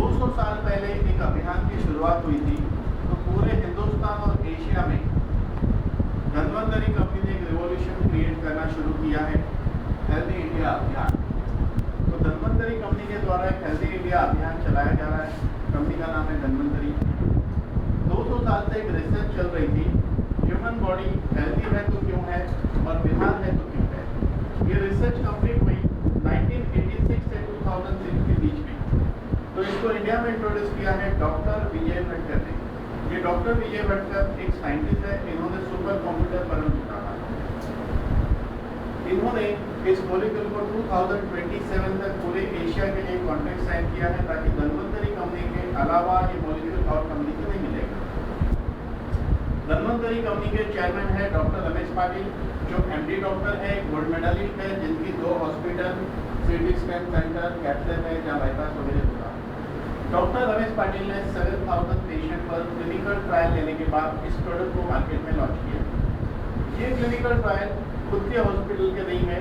200 साल पहले एक अभियान की शुरुआत हुई थी, तो पूरे हिंदुस्तान और एशिया में धन्वंतरी कंपनी ने एक रिवॉल्यूशन क्रिएट करना शुरू किया है, हेल्दी इंडिया अभियान। तो धन्वंतरी कंपनी के द्वारा एक हेल्दी इंडिया अभियान चलाया जा रहा है। कंपनी का नाम है धन्वंतरी। 200 साल से एक रिसर्च चल रही थी, ह्यूमन बॉडी हेल्दी है तो क्यों है और बीमार है तो क्यों है। ये रिसर्च कंप्लीट हुई 1986 से 2006 के बीच में। तो इसको इंडिया में इंट्रोड्यूस किया है डॉक्टर विजय भटकर ने। ये डॉक्टर विजय भटकर एक साइंटिस्ट है, इन्होंने सुपर कंप्यूटर बनना निकाला। इन्होंने इस मॉलिक्यूल को 2027 तक पूरे एशिया के लिए कॉन्ट्रैक्ट साइन किया है, ताकि धन्वंतरी कंपनी के अलावा ये मॉलिक्यूल और कंपनी को नहीं मिलेगा। धन्वंतरी कंपनी के चेयरमैन है डॉक्टर रमेश पाटिल, जो एमडी डॉक्टर है, गोल्ड मेडलिस्ट है, जिनकी 2 hospital, CT scan centre, caption है, जहाँ बाईपास वगैरह होगा। डॉक्टर रमेश पाटिल ने 7000 पेशेंट पर क्लिनिकल ट्रायल लेने के बाद इस प्रोडक्ट को मार्केट में लॉन्च किया। ये क्लिनिकल ट्रायल खुद के हॉस्पिटल के नहीं है,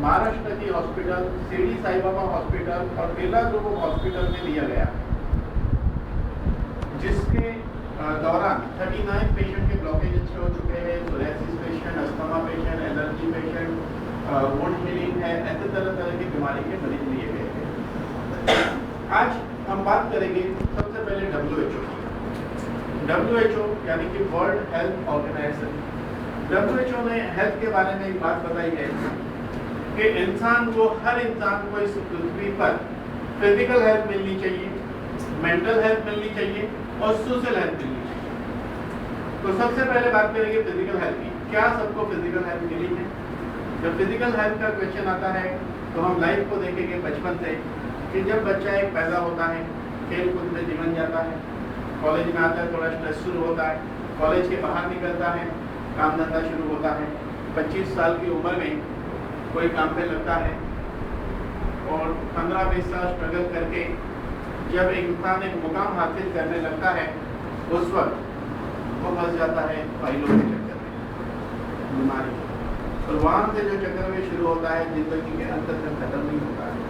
महाराष्ट्र की हॉस्पिटल, शिरडी साई बाबा हॉस्पिटल और बिरला ग्रुप ऑफ हॉस्पिटल में लिया गया, जिसके दौरान 39 पेशेंट के ब्लॉकेज अच्छे हो चुके हैं, psoriasis patient, asthma patient, allergy patient, wound healing है, ऐसे तरह की बीमारी के मरीज लिए गए हैं। आज हम बात करेंगे सबसे पहले WHO की। WHO यानी कि वर्ल्ड हेल्थ ऑर्गेनाइजेशन। WHO ने हेल्थ के बारे में एक बात बताई है कि इंसान को, हर इंसान को इस पृथ्वी पर फिजिकल हेल्थ मिलनी चाहिए, मेंटल हेल्थ मिलनी चाहिए और सोशल हेल्थ मिलनी चाहिए। तो सबसे पहले बात करेंगे फिजिकल हेल्थ की। क्या सबको फिजिकल हेल्थ मिली है? जब फिजिकल हेल्थ का क्वेश्चन आता है तो हम लाइफ को देखेंगे बचपन से, कि जब बच्चा एक पैदा होता है, खेल कूद में जीवन जाता है, कॉलेज में आता है, थोड़ा स्ट्रेस शुरू होता है, कॉलेज के बाहर निकलता है, काम धंधा शुरू होता है, 25 साल की उम्र में कोई काम पे लगता है और 15-20 साल स्ट्रगल करके जब एक इंसान एक मुकाम हासिल करने लगता है, उस वक्त वो फंस जाता है फाइलों के चक्कर में, बीमारी, और वहाँ से जो चक्कर में शुरू होता है जिंदगी के अंत तक खत्म नहीं होता है।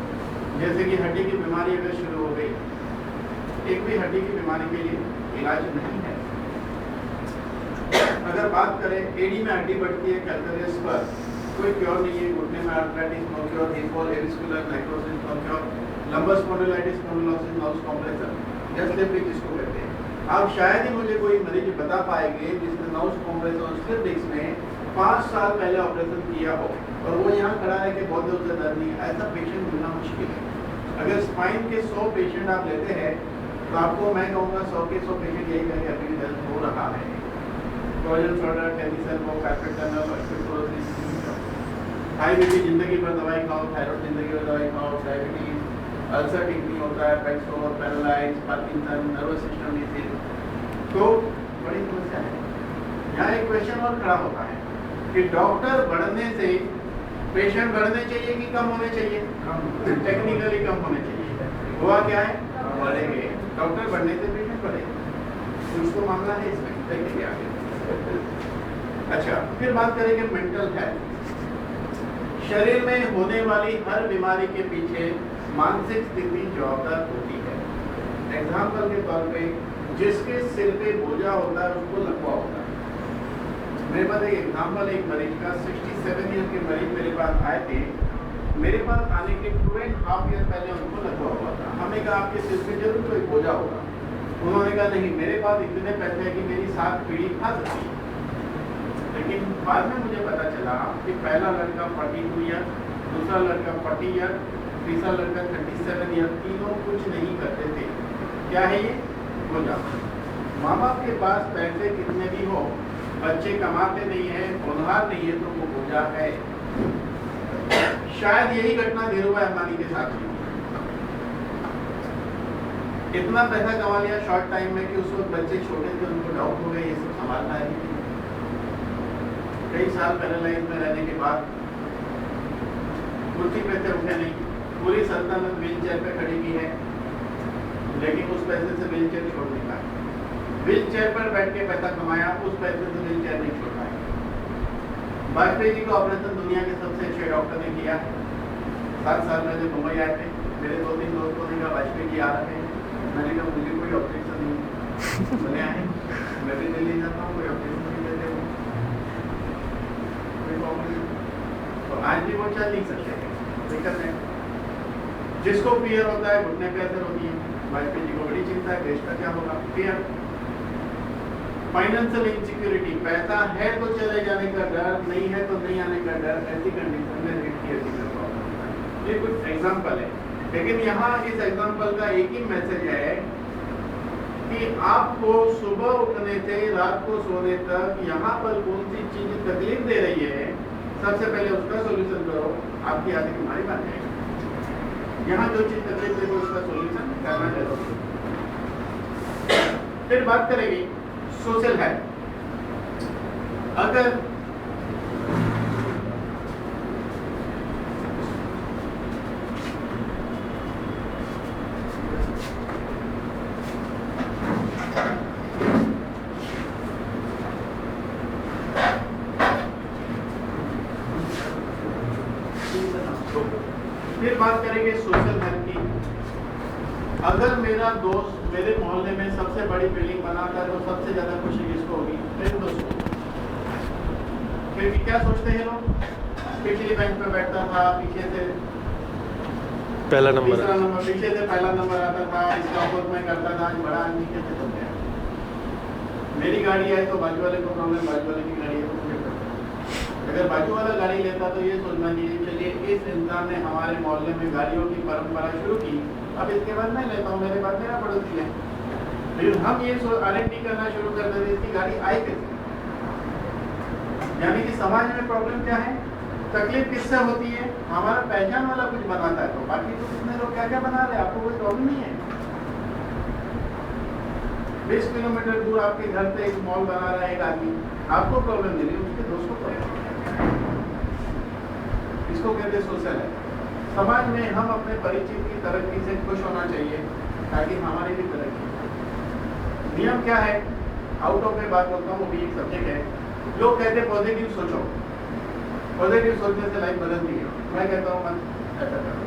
जैसे कि हड्डी की बीमारी अगर शुरू हो गई, एक भी हड्डी की बीमारी के लिए इलाज नहीं है। अगर बात करें एडी में हड्डी बढ़ती है, कैल्कुलस पर कोई क्योर नहीं है, घुटने में arthritis no cure, hip avascular necrosis no cure, lumbar spondylitis spondylosis nerve compression, just slip disc जिसको कहते हैं। आप शायद ही मुझे कोई मरीज बता पाएंगे जिसने नर्व कॉम्प्रेशन और स्लिप डिस्क में 5 साल पहले ऑपरेशन किया हो और वो यहाँ खड़ा है कि बहुत दूर से दर्द नहीं है। ऐसा पेशेंट मिलना मुश्किल है। अगर स्पाइन के 100 पेशेंट आप लेते हैं तो आपको मैं कहूँगा 100 के 100 पेशेंट यही कहेंगे अभी दर्द हो रहा है। हाई बीपी जिंदगी भर दवाई खाओ, थायराइड जिंदगी भर दवाई खाओ, डायबिटीज, अल्सर ठीक नहीं होता है, पैक्सोर, paralyse, Parkinson, nervous system disease, तो बड़ी समस्या है। यहाँ एक क्वेश्चन और खड़ा होता है कि डॉक्टर बढ़ने से पेशेंट बढ़ने चाहिए कि कम होने चाहिए? टेक्निकली कम होने चाहिए। हुआ क्या है? बढ़ेंगे। डॉक्टर बढ़ने से पेशेंट बढ़ेंगे, कुछ तो मामला है इसमें, देखेंगे आगे। अच्छा, फिर बात करेंगे मेंटल हेल्थ। शरीर में होने वाली हर बीमारी के पीछे मानसिक स्थिति जवाबदार होती है। एग्जाम्पल के तौर पे जिसके सिर पे बोझा होता है उसको लकवा होता है। मेरे पास एक एग्जाम्पल, एक मरीज का 67 ईयर के मरीज मेरे पास आए थे। मेरे पास आने के 2.5 ईयर पहले उनको लकवा हुआ था। हमने कहा आपके सिर पे जरूर कोई बोझा होगा। उन्होंने कहा नहीं, मेरे पास इतने पैसे हैं कि मेरी 7 पीढ़ी खा सकती है। लेकिन बाद में मुझे पता चला कि पहला लड़का 42 ईयर, दूसरा लड़का 40 ईयर, तीसरा लड़का 37 ईयर, तीनों कुछ नहीं करते थे। क्या है ये? बोझा। माँ बाप के पास पैसे कितने भी हो, बच्चे कमाते नहीं है, उधार नहीं है, तो वो बोझा है। शायद यही घटना धीरूभाई अंबानी के साथ हुई। इतना पैसा कमा लिया शॉर्ट टाइम में कि उस वक्त बच्चे छोटे थे, उनको डाउट हो गया ये सब संभालना है। कई साल पैरालाइज में रहने के बाद कुर्सी पे से उठे नहीं, पूरी सल्तनत व्हील चेयर पे खड़ी की है, लेकिन उस पैसे से व्हील चेयर छोड़ नहीं पाए। व्हील चेयर पर बैठ के पैसा कमाया, उस पैसे से व्हील चेयर नहीं छोड़ पाए। वाजपेयी जी का ऑपरेशन दुनिया के सबसे अच्छे डॉक्टर ने किया। 7 साल में जब मुंबई आए थे, मेरे 2-3 दोस्तों ने कहा वाजपेयी जी आ रहे हैं, मैंने कहा मुझे कोई ऑब्जेक्शन नहीं, बोले आए, मैं भी दिल्ली जाता हूँ, कोई ऑब्जेक्शन नहीं देते हो, कोई प्रॉब्लम नहीं। तो आज भी वो चल नहीं सकते, दिक्कत है। जिसको फियर होता है घुटने पे असर होती है, वाजपेयी जी को बड़ी चिंता है देश का क्या होगा, फियर। फाइनेंशियल इनसिक्योरिटी, पैसा है तो चले जाने का डर, नहीं है तो नहीं आने का डर, ऐसी कंडीशन में रीड की प्रॉब्लम होता है। ये कुछ एग्जाम्पल है, लेकिन यहाँ इस एग्जाम्पल का एक ही मैसेज है कि आपको सुबह उठने से रात को सोने तक यहाँ पर कौन सी चीज तकलीफ दे रही है, सबसे पहले उसका सोल्यूशन करो, आपकी आधी बीमारी बन जाएगी। यहाँ जो चीज तकलीफ दे दो उसका सोल्यूशन करना जरूरी। फिर बात करेंगे सोशल हेल्थ। अगर फिर बात करेंगे सोशल हेल्थ की। अगर मेरा दोस्त मेरे मोहल्ले में सबसे बड़ी बिल्डिंग बनाता है तो सबसे ज्यादा खुशी किसको होगी, मेरे दोस्त को। क्योंकि क्या सोचते हैं लोग, पिछली बेंच पे बैठता था, पीछे से पहला नंबर, पीछे से पहला नंबर आता था, इसका ऑफर में करता था, आज बड़ा आदमी कैसे बन गया। मेरी गाड़ी है तो बाजू वाले को प्रॉब्लम, बाजू वाले की गाड़ी है तो मुझे प्रॉब्लम। अगर बाजू वाला गाड़ी लेता तो ये सोचना चाहिए चलिए इस इंसान ने हमारे मोहल्ले में गाड़ियों की परंपरा शुरू की, अब इसके बाद मैं लेता हूँ, मेरे बाद मेरा पड़ोसी है। लेकिन हम ये R&D करना शुरू कर देते इसकी गाड़ी आई कैसे। यानी कि समाज में प्रॉब्लम क्या है, तकलीफ किससे होती है, हमारा पहचान वाला कुछ बनाता है तो बाकी तो कितने लोग क्या क्या बना रहे, आपको कोई प्रॉब्लम नहीं है। 20 किलोमीटर दूर आपके घर से एक मॉल बना रहा है एक आदमी, आपको प्रॉब्लम नहीं है, उसके दोस्त को प्रॉब्लम। इसको कहते सोशल है। समाज में हम अपने परिचित की तरक्की से खुश होना चाहिए ताकि हमारी भी तरक्की। नियम क्या है, आउट ऑफ में बात करता हूँ, वो भी एक सब्जेक्ट है। लोग कहते हैं पॉजिटिव सोचो, पॉजिटिव सोचने से लाइफ बदलती है। मैं कहता हूँ मत ऐसा करो,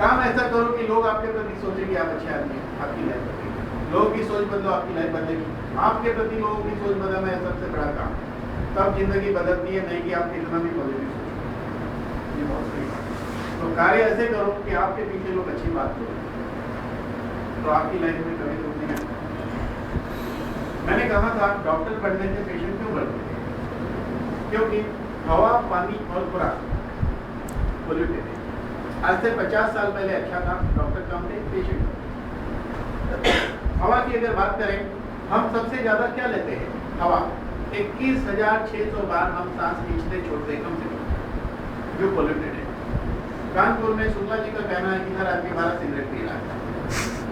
काम ऐसा करो कि लोग आपके प्रति सोचे कि आप अच्छे आदमी हैं, आपकी लाइफ बदलेगी। लोगों की सोच बदलो, आपकी लाइफ बदलेगी। आपके प्रति लोगों की सोच बदलना है सबसे बड़ा काम, तब जिंदगी बदलती है, नहीं कि आप कितना भी पॉजिटिव सोचो। ये बहुत सही बात है। तो कार्य ऐसे करो कि आपके पीछे लोग अच्छी बात करें, तो आपकी लाइफ में कभी दुख नहीं आएगा। मैंने कहा था डॉक्टर बनने से पेशेंट क्यों बढ़ते हैं, क्योंकि हवा, पानी और खुराक पोल्यूटेड है। आज से 50 साल पहले अच्छा था, डॉक्टर कम थे, पेशेंट। हवा की अगर बात करें, हम सबसे ज्यादा क्या लेते हैं, हवा। 21,600 बार हम सांस खींचते छोड़ते कम से कम, जो पोल्यूटेड है। कानपुर में शुक्ला जी का कहना है कि हर आदमी 12 सिगरेट पी रहा है,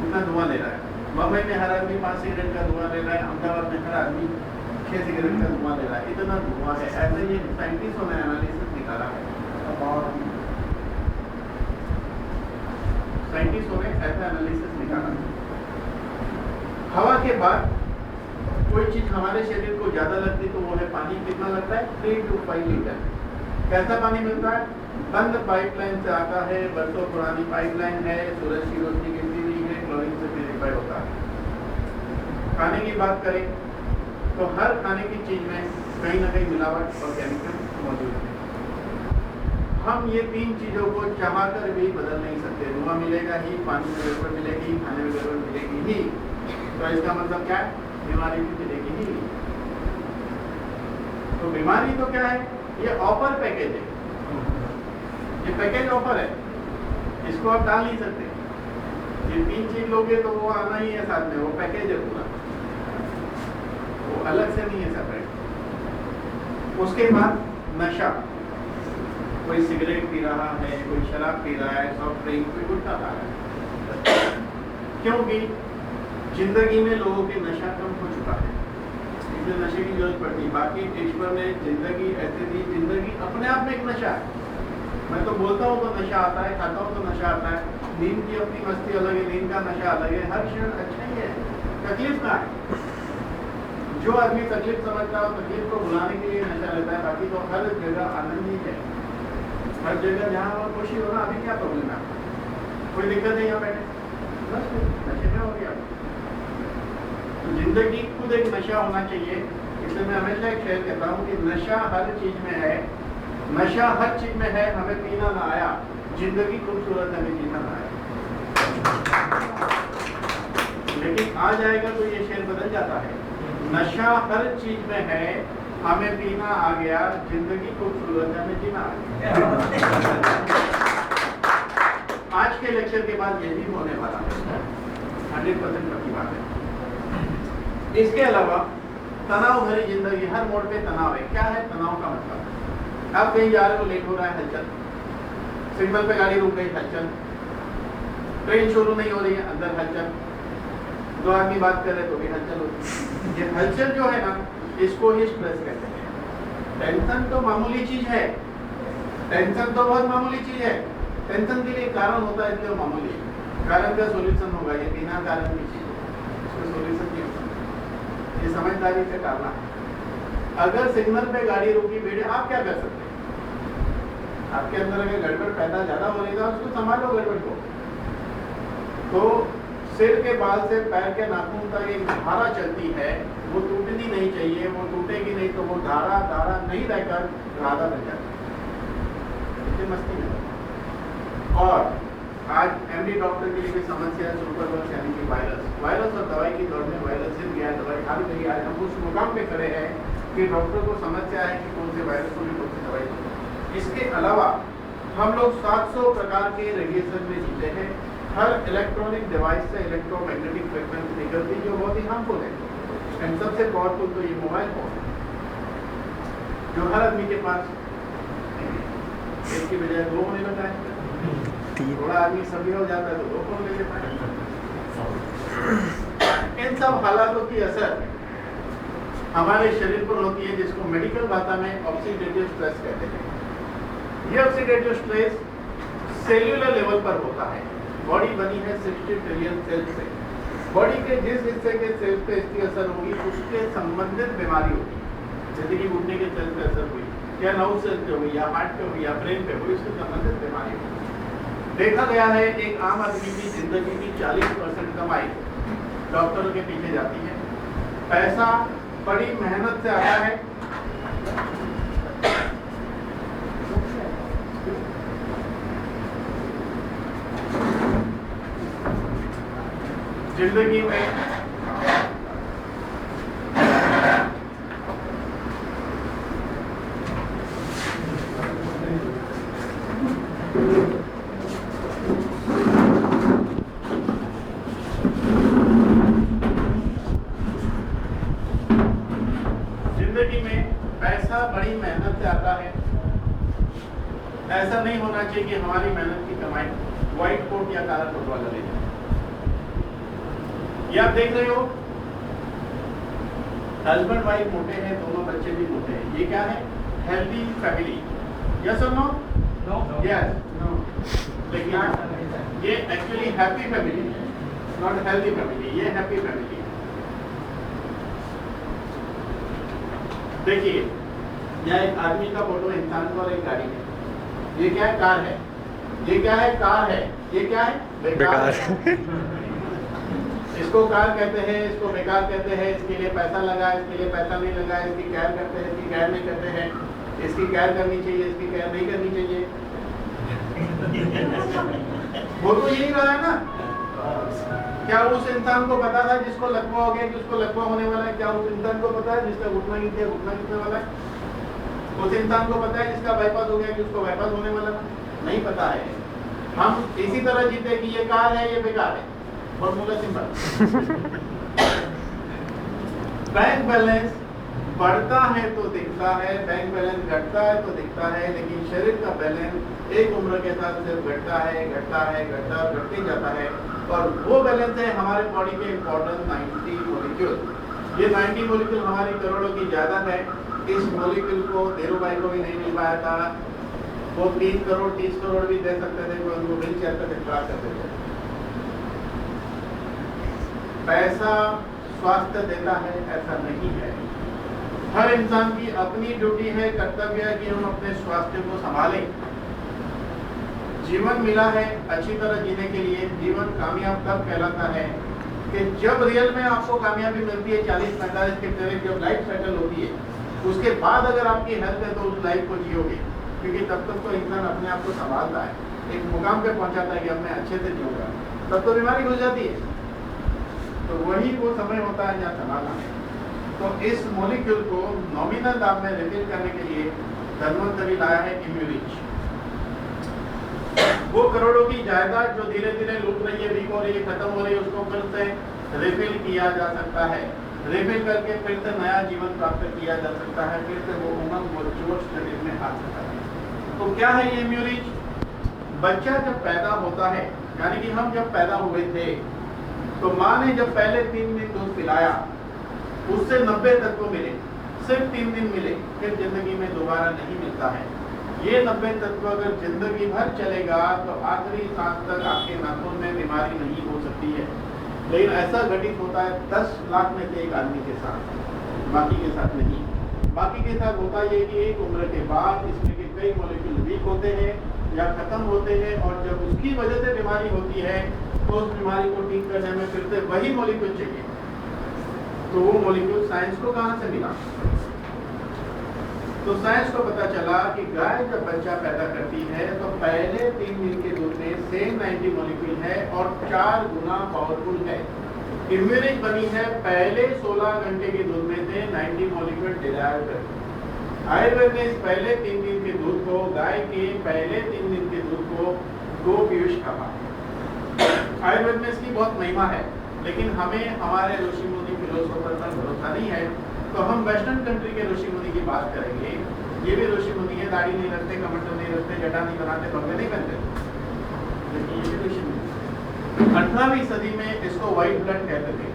उतना धुआं ले रहा है। मुंबई में हर आदमी 5 सिगरेट का धुआं ले रहा है, अहमदाबाद में हर आदमी 6 सिगरेट का धुआं ले रहा है। इतना धुआं है, ऐसे ये साइंटिस्टों ने एनालिसिस निकाला है, साइंटिस्टों ने ऐसा एनालिसिस निकाला। हवा के बाद कोई चीज हमारे शरीर को ज्यादा लगती तो वो है पानी। कितना लगता है, 3 to 5 लीटर। कैसा पानी मिलता है, बंद पाइपलाइन से आता है, बरसों पुरानी पाइपलाइन है, सूरज की रोशनी गिरती नहीं है, क्लोरीन से प्यूरिफाई होता है। खाने की बात करें तो हर खाने की चीज में कहीं ना कहीं मिलावट और केमिकल मौजूद है। हम ये 3 चीजों को चाहकर भी बदल नहीं सकते। धुआं मिलेगा ही, पानी में गड़बड़ मिलेगी, खाने में गड़बड़ मिलेगी ही, तो इसका मतलब क्या है, बीमारी भी मिलेगी ही। तो बीमारी तो क्या है, ये ऑफर पैकेज है, ये पैकेज ऑफर है, इसको आप डाल नहीं सकते। ये 3 चीज लोगे तो वो आना ही है साथ में, वो पैकेज है पूरा, वो अलग से नहीं है सेपरेट। उसके बाद नशा, कोई सिगरेट पी रहा है, कोई शराब पी रहा है, सॉफ्ट ड्रिंक, कोई गुटखा खा रहा है, क्योंकि जिंदगी में लोगों के नशा कम हो चुका है, इसलिए नशे की जरूरत पड़ती। बाकी ईश्वर ने जिंदगी ऐसे दी, जिंदगी अपने आप में एक नशा है। मैं तो बोलता हूँ तो नशा आता है, खाता हूँ तो नशा आता है। नींद की अपनी मस्ती अलग है, नींद का नशा अलग है, हर क्षण अच्छा ही है। तकलीफ का है, जो आदमी तकलीफ समझता है तकलीफ को भुलाने के लिए नशा लेता है, बाकी तो हर जगह आनंद ही है। हर जगह जहाँ और खुशी हो ना, अभी क्या प्रॉब्लम है, कोई दिक्कत नहीं यहाँ बैठे, बस नशे में हो गया। तो जिंदगी खुद एक नशा होना चाहिए। इसलिए मैं हमेशा एक शेयर कहता हूँ कि नशा हर चीज में है, नशा हर चीज में है, हमें पीना ना आया, जिंदगी खूबसूरत है, हमें जीना ना आया। लेकिन आ जाएगा तो ये शेर बदल जाता है, नशा हर चीज में है, हमें पीना आ गया, जिंदगी खूबसूरत है, हमें जीना आ गया। आज के लेक्चर के बाद ये भी होने वाला है, 100% पक्की बात है। इसके अलावा तनाव भरी जिंदगी, हर मोड़ पे तनाव है। क्या है तनाव का मतलब? आप कहीं जा रहे हो, लेट हो रहा है, हलचल, सिग्नल पे गाड़ी रुक गई, हलचल, ट्रेन शुरू नहीं हो रही है, अंदर हलचल, दो आदमी बात कर रहे तो भी हलचल होती है। ये हलचल जो है ना, इसको ही स्ट्रेस कहते हैं। टेंशन तो मामूली चीज है, टेंशन तो बहुत मामूली चीज है। टेंशन के लिए कारण होता है, इसलिए मामूली है। कारण का सोल्यूशन होगा, ये बिना कारण की चीज है, इसका सोल्यूशन नहीं होगा। ये समझदारी से टालना है। अगर सिग्नल पे गाड़ी रुकी भीड़, आप क्या कर सकते हैं? आपके अंदर अगर गड़बड़ पैदा ज्यादा हो रहेगा, उसको संभालो गड़बड़ को। तो सिर के बाल से पैर के नाखून तक एक धारा चलती है, वो टूटनी नहीं चाहिए, वो टूटेगी नहीं तो वो धारा नहीं रहकर राधा बन जाती है, मस्ती में। और आज एमडी डॉक्टर के लिए भी समस्या है, सुपरबग्स यानी कि वायरस और दवाई की दौड़ में वायरस जित गया, दवाई हार गई। आज हम उस मुकाम पे खड़े हैं कि डॉक्टर को समस्या है कि कौन से वायरस को भी कौन सी दवाई दो। इसके अलावा हम लोग 700 प्रकार के रेडिएशन में जीते हैं। हर इलेक्ट्रॉनिक डिवाइस से इलेक्ट्रोमैग्नेटिक फ्रिक्वेंसी निकलती है जो बहुत ही हार्मफुल है। एंड सबसे पावरफुल तो ये मोबाइल फोन जो हर आदमी के पास एक की बजाय 2 होने लगा है। थोड़ा आदमी सभी हो जाता है तो 2 फोन ले लेता है। इन सब हालातों की असर हमारे शरीर पर होती है, जिसको मेडिकल भाषा में ऑक्सीडेटिव स्ट्रेस कहते हैं। ये ऑक्सीडेटिव स्ट्रेस सेल्यूलर लेवल पर होता है। बॉडी बनी है 60 ट्रिलियन सेल से। बॉडी के जिस हिस्से के सेल पे इसकी असर होगी उसके संबंधित बीमारी होगी। जैसे कि घुटने के सेल पे असर हुई, या नर्व सेल पे हुई, या हार्ट पे हुई, या ब्रेन पे हुई, उससे संबंधित बीमारी होगी। देखा गया है एक आम आदमी की जिंदगी की 40% कमाई डॉक्टरों के पीछे जाती है। पैसा बड़ी मेहनत से आता है, जिंदगी में पैसा बड़ी मेहनत से आता है। ऐसा नहीं होना चाहिए कि हमारी मेहनत की कमाई व्हाइट कोट या काला कोट वाला ले जाए। ये आप देख रहे हो, हस्बैंड वाइफ मोटे हैं, दोनों बच्चे भी मोटे हैं। ये क्या है? Healthy family. यस और नो? Yes no. लेकिन ये एक्चुअली हैप्पी फैमिली है, नॉट हेल्दी फैमिली। ये हैप्पी फैमिली है। देखिए, यह एक आदमी का फोटो, इंसान का, और एक गाड़ी है। ये क्या है? कार है। ये क्या है? कार है। ये क्या है? बेकार। इसको कार कहते हैं, इसको बेकार कहते हैं। इसके लिए पैसा लगा, इसके लिए पैसा नहीं लगा, इसकी केयर करते हैं, इसकी केयर नहीं करते हैं, इसकी केयर करनी चाहिए, इसकी केयर नहीं करनी चाहिए। वो तो यही रहा है ना। क्या उस इंसान को पता था जिसको लकवा हो गया कि उसको लकवा होने वाला है? क्या उस इंसान को पता है जिसका घुटना गिर गया घुटना गिरने वाला है? उस इंसान को पता है जिसका बाईपास हो गया कि उसको बाईपास होने वाला है? नहीं पता है। हम इसी तरह जीते कि ये कार है, ये बेकार है। Formula simple. बैंक बैलेंस बढ़ता है तो दिखता है, बैंक बैलेंस घटता है तो दिखता है, लेकिन शरीर का बैलेंस एक उम्र के साथ सिर्फ घटता है, घटता है, घटता है, घटते जाता है। और वो बैलेंस है हमारे बॉडी के इम्पोर्टेंट 90 मॉलिक्यूल। ये 90 मॉलिक्यूल हमारी करोड़ों की जायदाद है। इस मॉलिक्यूल को धीरू भाई को भी नहीं मिल पाया था। वो 3 करोड़ 30 करोड़ भी दे सकते थे, वो उनको व्हील चेयर पर इतराज करते थे। पैसा स्वास्थ्य देता है ऐसा नहीं है। हर इंसान की अपनी ड्यूटी है, कर्तव्य है कि हम अपने स्वास्थ्य को संभालें। जीवन मिला है अच्छी तरह जीने के लिए, जीवन कामयाब तब कहलाता है कि जब रियल में आपको कामयाबी मिलती है 40-45 के करीब, जब लाइफ सेटल होती है, उसके बाद अगर आपकी हेल्थ है तो उस लाइफ को जियोगे, क्योंकि तब तक तो इंसान अपने आप को संभालता है, एक मुकाम पे पहुंचाता है कि अब मैं अच्छे से जीऊंगा, तब तो बीमारी घुस जाती है। तो वही वो समय होता है जहाँ संभालना है। तो इस मॉलिक्यूल को नॉमिनल दाम में रिफिल करने के लिए धन्वंतरी लाया है इम्यूरिच। वो करोड़ों की जायदाद जो धीरे धीरे लूट रही है, वीक हो रही है, खत्म हो रही है, उसको फिर से रिफिल किया जा सकता है। रिफिल करके फिर से नया जीवन प्राप्त किया जा सकता है, फिर से वो उमंग वो जोश शरीर में आ सकता है। तो क्या है ये इम्यूरिच? बच्चा जब पैदा होता है, यानी कि हम जब पैदा हुए थे तो माँ ने जब पहले 3 दिन दूध पिलाया, उससे 90 तत्व मिले, सिर्फ 3 दिन मिले, फिर जिंदगी में दोबारा नहीं मिलता है। ये 90 तत्व अगर जिंदगी भर चलेगा तो आखिरी सांस तक आपके नाखून में बीमारी नहीं हो सकती है। लेकिन ऐसा घटित होता है 10 लाख में से एक आदमी के साथ, बाकी के साथ नहीं। बाकी के साथ होता ये कि एक उम्र के बाद इसमें के कई मॉलिक्यूल वीक होते हैं या खत्म होते हैं, और जब उसकी वजह से बीमारी होती है तो उस बीमारी को ठीक करने में फिर से वही मॉलिक्यूल चाहिए। तो वो मॉलिक्यूल साइंस को कहाँ से मिला? तो साइंस को पता चला कि गाय जब बच्चा पैदा करती है तो पहले 3 दिन के दूध में सेम 90 मॉलिक्यूल है और 4 गुना पावरफुल है। इम्यूनिट बनी है पहले 16 घंटे के दूध में से 90 मॉलिक्यूल डिराइव करके। आयुर्वेद ने इस पहले 3 दिन के दूध को, गाय के पहले 3 दिन के दूध को गो पीयूष कहा। आयुर्वेद में इसकी बहुत महिमा है, लेकिन हमें हमारे ऋषि मुनि फिलोसोफर पर भरोसा नहीं है, तो हम वेस्टर्न कंट्री के ऋषि मुनि की बात करेंगे। ये भी ऋषि मुनि है, दाढ़ी नहीं रखते, कमंडल नहीं रखते, जटा नहीं बनाते, बंगले नहीं बनते, लेकिन ये भी ऋषि मुनि। 18वीं सदी में इसको व्हाइट ब्लड कहते थे।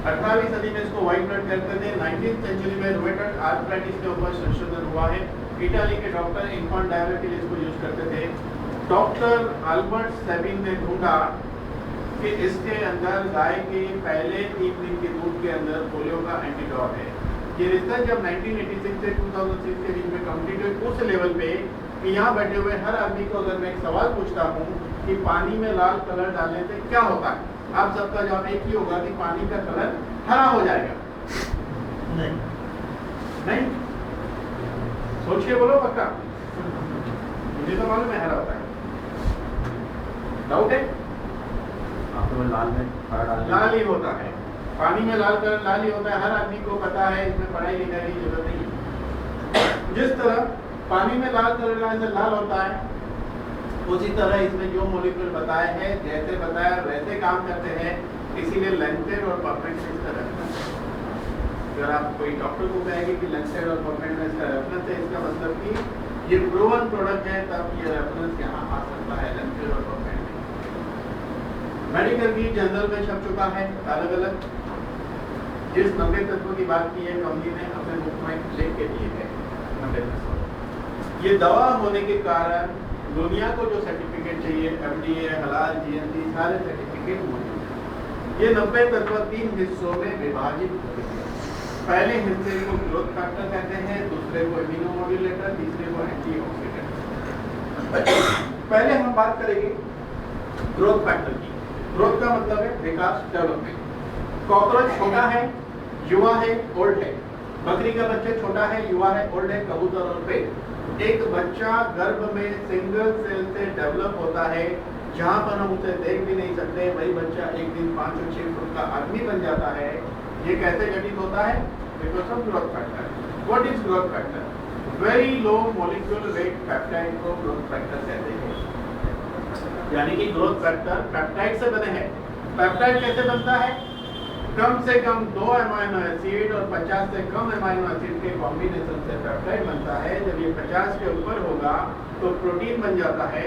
18वीं सदी में इसको व्हाइट ब्लड कहते थे। 19th सेंचुरी में रूमेटॉइड आर्थराइटिस के ऊपर संशोधन हुआ है। इटाली के डॉक्टर इन्फेंट डायरिया के लिए इसको यूज करते थे। डॉक्टर अल्बर्ट सेबिन ने ढूंढा कि इसके अंदर गाय के पहले 3 दिन के दूध के अंदर पोलियो का एंटीडोट है। ये रिसर्च जब 1986 से 2006 के बीच में कंप्लीट हुई उस लेवल पे कि यहाँ बैठे हुए हर आदमी को अगर मैं एक सवाल पूछता हूँ कि पानी में लाल कलर डालने से क्या होता है, आप सबका जवाब एक ही होगा कि पानी का कलर हरा हो जाएगा। नहीं सोच के बोलो पक्का, मुझे तो मालूम है हरा होता है। डाउट है? आपको लाल में हरा डाल लाल ही होता है, पानी में लाल कलर लाल ही होता है, हर आदमी को पता है, इसमें पढ़ाई लिखाई की जरूरत नहीं है। जिस तरह पानी में लाल कलर डालने से लाल होता है, उसी तरह इसमें जो मॉलिक्यूल बताए हैं, जैसे बताया वैसे काम करते हैं। इसीलिए लेंसेड और परफेक्ट में इसका रेफरेंस है। अगर आप कोई डॉक्टर को कहेंगे कि लेंसेड और परफेक्ट में इसका रेफरेंस है, इसका मतलब कि ये प्रूवन प्रोडक्ट है, तब ये रेफरेंस यहाँ आ सकता है लेंसेड और परफेक्ट में। मेडिकल की जर्नल में छप चुका है अलग अलग। जिस 90 तत्वों की बात की है कंपनी ने अपने बुक में लिख के दिए है 90 तत्व। ये दवा होने के कारण दुनिया को जो सर्टिफिकेट चाहिए, FDA, हलाल, GMP, सारे सर्टिफिकेट मौजूद है। ये 90 तत्व 3 हिस्सों में विभाजित होते हैं। पहले हिस्से को ग्रोथ फैक्टर कहते हैं, दूसरे को इम्यूनोमोड्यूलेटर, तीसरे को एंटीऑक्सीडेंट। पहले हम बात करेंगे ग्रोथ फैक्टर की। ग्रोथ का मतलब है विकास, डेवलपमेंट। कॉकरोच छोटा है, युवा है, ओल्ड है। बकरी का बच्चा छोटा है, युवा है, ओल्ड है। कबूतर और पेड़। एक बच्चा गर्भ में सिंगल सेल से डेवलप होता है, जहां पर हम उसे देख भी नहीं सकते, वही बच्चा एक दिन 5 और 6 फुट का आदमी बन जाता है। ये कैसे घटित होता है? Because of growth factor. What is growth factor? Very low molecule weight peptide को ग्रोथ फैक्टर कहते हैं। यानी कि ग्रोथ फैक्टर पेप्टाइड से बने हैं। पेप्टाइड कैसे बनता है? कम से कम 2 अमीनो एसिड और 50 से कम अमीनो एसिड के कॉम्बिनेशन से पेप्टाइड बनता है। जब ये 50 के ऊपर होगा तो प्रोटीन बन जाता है।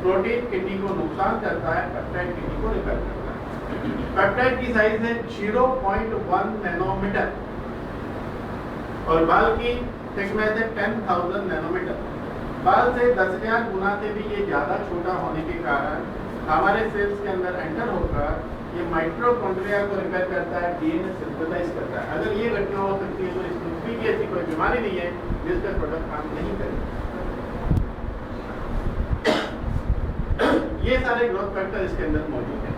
प्रोटीन किडनी को नुकसान करता है, पेप्टाइड किडनी को रिपेयर करता है। पेप्टाइड की साइज है 0.1 नैनोमीटर और बाल की थिकनेस है 10,000 नैनोमीटर। बाल से 10,000 गुना से भी ये ज़्यादा छोटा होने के कारण हमारे सेल्स के अंदर एंटर होकर ये माइटोकॉन्ड्रिया को रिपेयर करता है, डीएनए सिंथेसाइज करता है। अगर ये घटना हो सकती है तो इस पृथ्वी की ऐसी कोई बीमारी नहीं है जिसका प्रोडक्ट काम नहीं करेगा। ये सारे ग्रोथ फैक्टर इसके अंदर मौजूद है।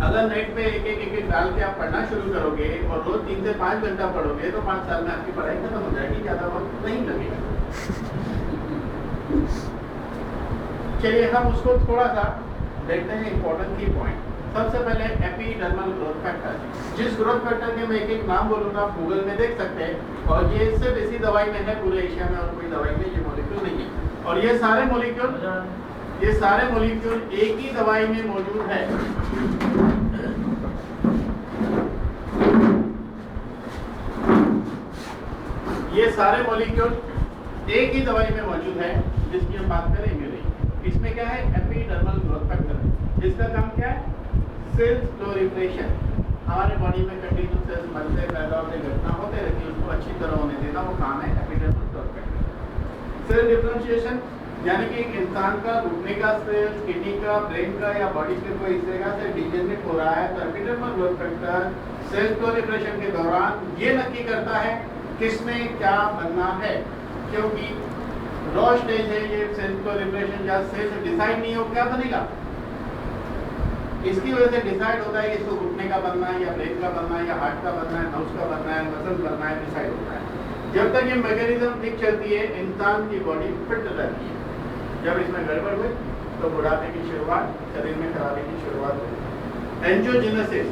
अगर नेट पे एक डाल के आप पढ़ना शुरू करोगे और रोज 3 से 5 घंटा पढ़ोगे तो 5 साल में आपकी पढ़ाई खत्म हो जाएगी, ज़्यादा वक्त नहीं लगेगा। चलिए हम उसको थोड़ा सा देखते हैं इंपॉर्टेंट की पॉइंट। सबसे पहले एपिडर्मल ग्रोथ फैक्टर, जिस ग्रोथ फैक्टर के मैं एक नाम बोलूँगा आप गूगल में देख सकते हैं, और ये सिर्फ इसी दवाई में है, पूरे एशिया में और कोई दवाई में ये मॉलिक्यूल नहीं है। और ये सारे मॉलिक्यूल एक ही दवाई में मौजूद है। ये सारे मॉलिक्यूल एक ही दवाई में मौजूद है, जिसकी हम बात करेंगे नहीं। इसमें क्या है? एपिडर्मल ग्रोथ फैक्टर, जिसका काम क्या है? Cells proliferation. हमारे बॉडी में कंटिन्यू सेल्स बनते पैदा होते घटना होते रहती है, उसको अच्छी तरह होने देना वो काम है epidermal growth factor. Cell differentiation, यानी कि एक इंसान का घुटने का सेल, किडनी का, ब्रेन का या बॉडी के कोई हिस्से का सेल डिजेनरेट हो रहा है तो epidermal growth factor cell proliferation के दौरान ये नक्की करता है किसमें क्या बनना है, क्योंकि रॉ स्टेज है ये सेल प्रोलिफरेशन, या सेल डिसाइड नहीं हो क्या बनेगा, इसकी वजह से डिसाइड होता है कि इसको घुटने का बनना है या ब्रेन का बनना है या हार्ट का बनना है, नर्व्स का बनना है, मसल्स बनना है, डिसाइड होता है। जब तक ये मैकेनिज्म ठीक चलती है इंसान की बॉडी फिट रहती है। जब इसमें गड़बड़ हुई तो बुढ़ापे की शुरुआत, शरीर में खराबी की शुरुआत हुई। एंजियोजेनेसिस,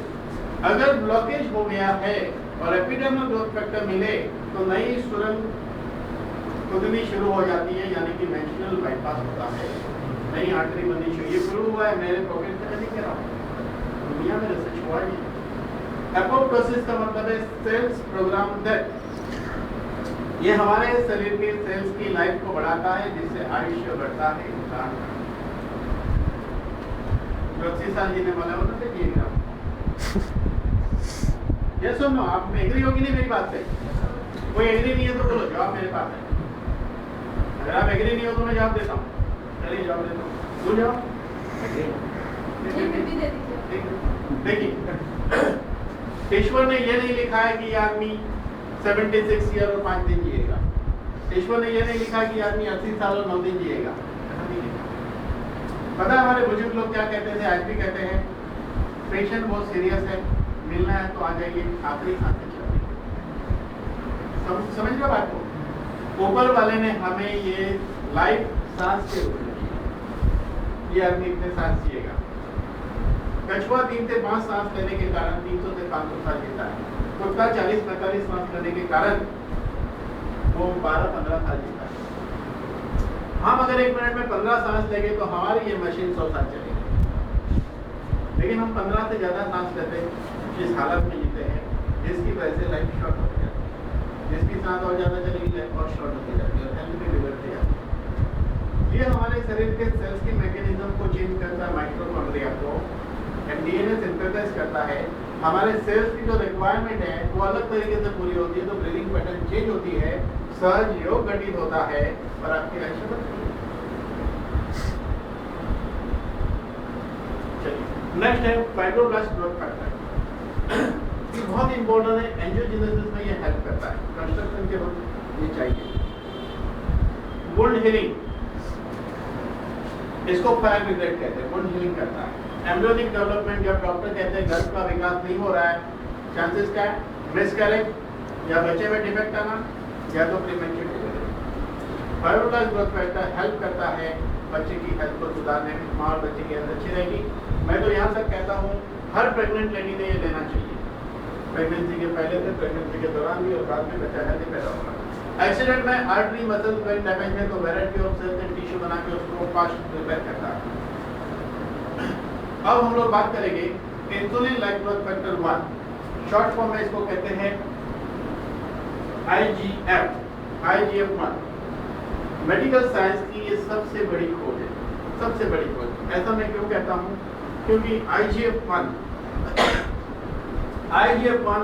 अगर ब्लॉकेज हो गया है और एपिडर्मल ग्रोथ फैक्टर मिले तो नई सुरंग खुदनी शुरू हो जाती है, यानी कि मेंस्ट्रुअल बाईपास होता है, नई आर्टरी बननी शुरू। ये शुरू हुआ है मेरे पॉकेट से, नहीं कह रहा हूँ, दुनिया में रिसर्च हुआ है। एपोप्टोसिस का मतलब है सेल्स प्रोग्राम डेथ। ये हमारे शरीर के सेल्स की लाइफ को बढ़ाता है, जिससे आयुष्य बढ़ता है इंसान का। 80 साल जीने वाला होना चाहिए। ये सुनो, आप एग्री होगी नहीं मेरी बात से? कोई एग्री नहीं है तो बोलो, जवाब मेरे पास है। अगर आप एग्री नहीं हो तो मैं जवाब देता हूँ। चलिए जवाब देता हूँ, दो जवाब। देखिए, ईश्वर ने ये नहीं लिखा है कि ये आदमी 76 ईयर और 5 दिन जिएगा। ईश्वर ने ये नहीं लिखा कि आदमी 80 साल और 9 दिन जिएगा। पता है हमारे बुजुर्ग लोग क्या कहते थे, आज भी कहते हैं, पेशेंट बहुत सीरियस है, मिलना है तो आ जाइए, आखिरी सांसें चल रही है। समझ रहे बात को? ऊपर वाले ने हमें ये लाइफ सांस के रूप में दिया, ये आदमी इतने सांस जिएगा। कछुआ 3 से 5 सांस लेने के कारण 300 से 500 साल जीता है। कुत्ता 40-45 सांस लेने के कारण वो 12-15 साल जीता है। हम अगर 1 मिनट में 15 सांस लेंगे तो हमारी ये मशीन 100 साल चलेगी। लेकिन हम 15 से ज़्यादा सांस लेते हैं, जिस हालत में जीते हैं, जिसकी वजह से लाइफ शॉर्ट हो जाती है। जिसकी सांस और ज़्यादा चलेगी लाइफ और शॉर्ट होती जाती है और हेल्थ भी बिगड़ती जाती है। ये हमारे शरीर के सेल्स की मैकेनिज्म को चेंज करता है, माइटोकॉन्ड्रिया को, डीएनए सिंथेसाइज करता है। हमारे सेल्स की जो रिक्वायरमेंट है वो अलग तरीके से पूरी होती है, तो ब्रीदिंग पैटर्न चेंज होती है, सहज योग घटित होता है और आपकी आयुष्य बढ़ती है। चलिए नेक्स्ट है फाइब्रोब्लास्ट ग्रोथ फैक्टर। ये बहुत इंपॉर्टेंट है, एंजियोजेनेसिस में ये हेल्प करता है, कंस्ट्रक्शन के वक्त ये चाहिए। वुंड हीलिंग, इसको फायर ब्रिगेड कहते हैं, वुंड हीलिंग करता है। एम्ब्रियोनिक डेवलपमेंट, जब डॉक्टर कहते हैं गर्भ का विकास नहीं हो रहा है, चांसेस क्या है? मिसकैरेज, या बच्चे में डिफेक्ट आना, या तो premature delivery. Fibroblast growth factor help करता है बच्चे की हेल्थ को सुधारने में, माँ और बच्चे की हेल्थ अच्छी रहेगी। मैं तो यहाँ तक कहता हूँ हर प्रेग्नेंट लेडी ने ये लेना चाहिए, प्रेगनेंसी के पहले से, प्रेगनेंसी के दौरान भी और बाद में बच्चा हेल्दी पैदा होगा। एक्सीडेंट में आर्टरी मसल वेल डैमेज है तो variety of cells and tissue बना के उसको फास्ट रिपेयर करता है। अब हम लोग बात करेंगे insulin like growth factor 1, short form में इसको कहते हैं IGF-1। मेडिकल साइंस की ये सबसे बड़ी खोज है, सबसे बड़ी खोज। ऐसा मैं क्यों कहता हूँ? क्योंकि IGF-1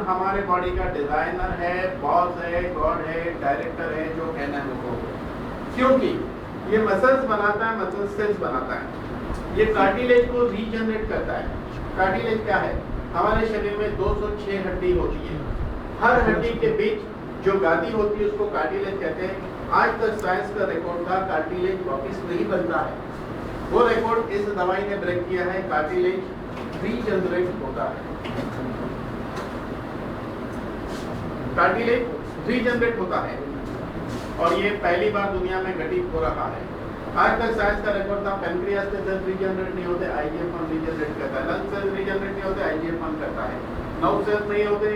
हमारे बॉडी का डिजाइनर है, बॉस है, गॉड है, डायरेक्टर है, जो कहना है वो। क्योंकि ये मसल्स बनाता है, मसल सेल्स बनाता है, ये कार्टिलेज को रीजनरेट करता है। कार्टिलेज क्या है? हमारे शरीर में 206 हड्डी होती है, हर हड्डी के बीच जो गादी होती है उसको कार्टिलेज कहते हैं। आज तक साइंस का रिकॉर्ड था कार्टिलेज वापिस नहीं बनता है, वो रिकॉर्ड इस दवाई ने ब्रेक किया है। कार्टिलेज रीजनरेट होता है, कार्टिलेज रीजनरेट होता है और ये पहली बार दुनिया में घटित हो रहा है। आज तक साइंस का रिकॉर्ड था पेनक्रियास के सेल्स रीजनरेट नहीं होते, IGF-1 रीजनरेट करता है। लंग सेल्स रीजनरेट नहीं होते, IGF-1 करता है। नर्व सेल्स नहीं होते,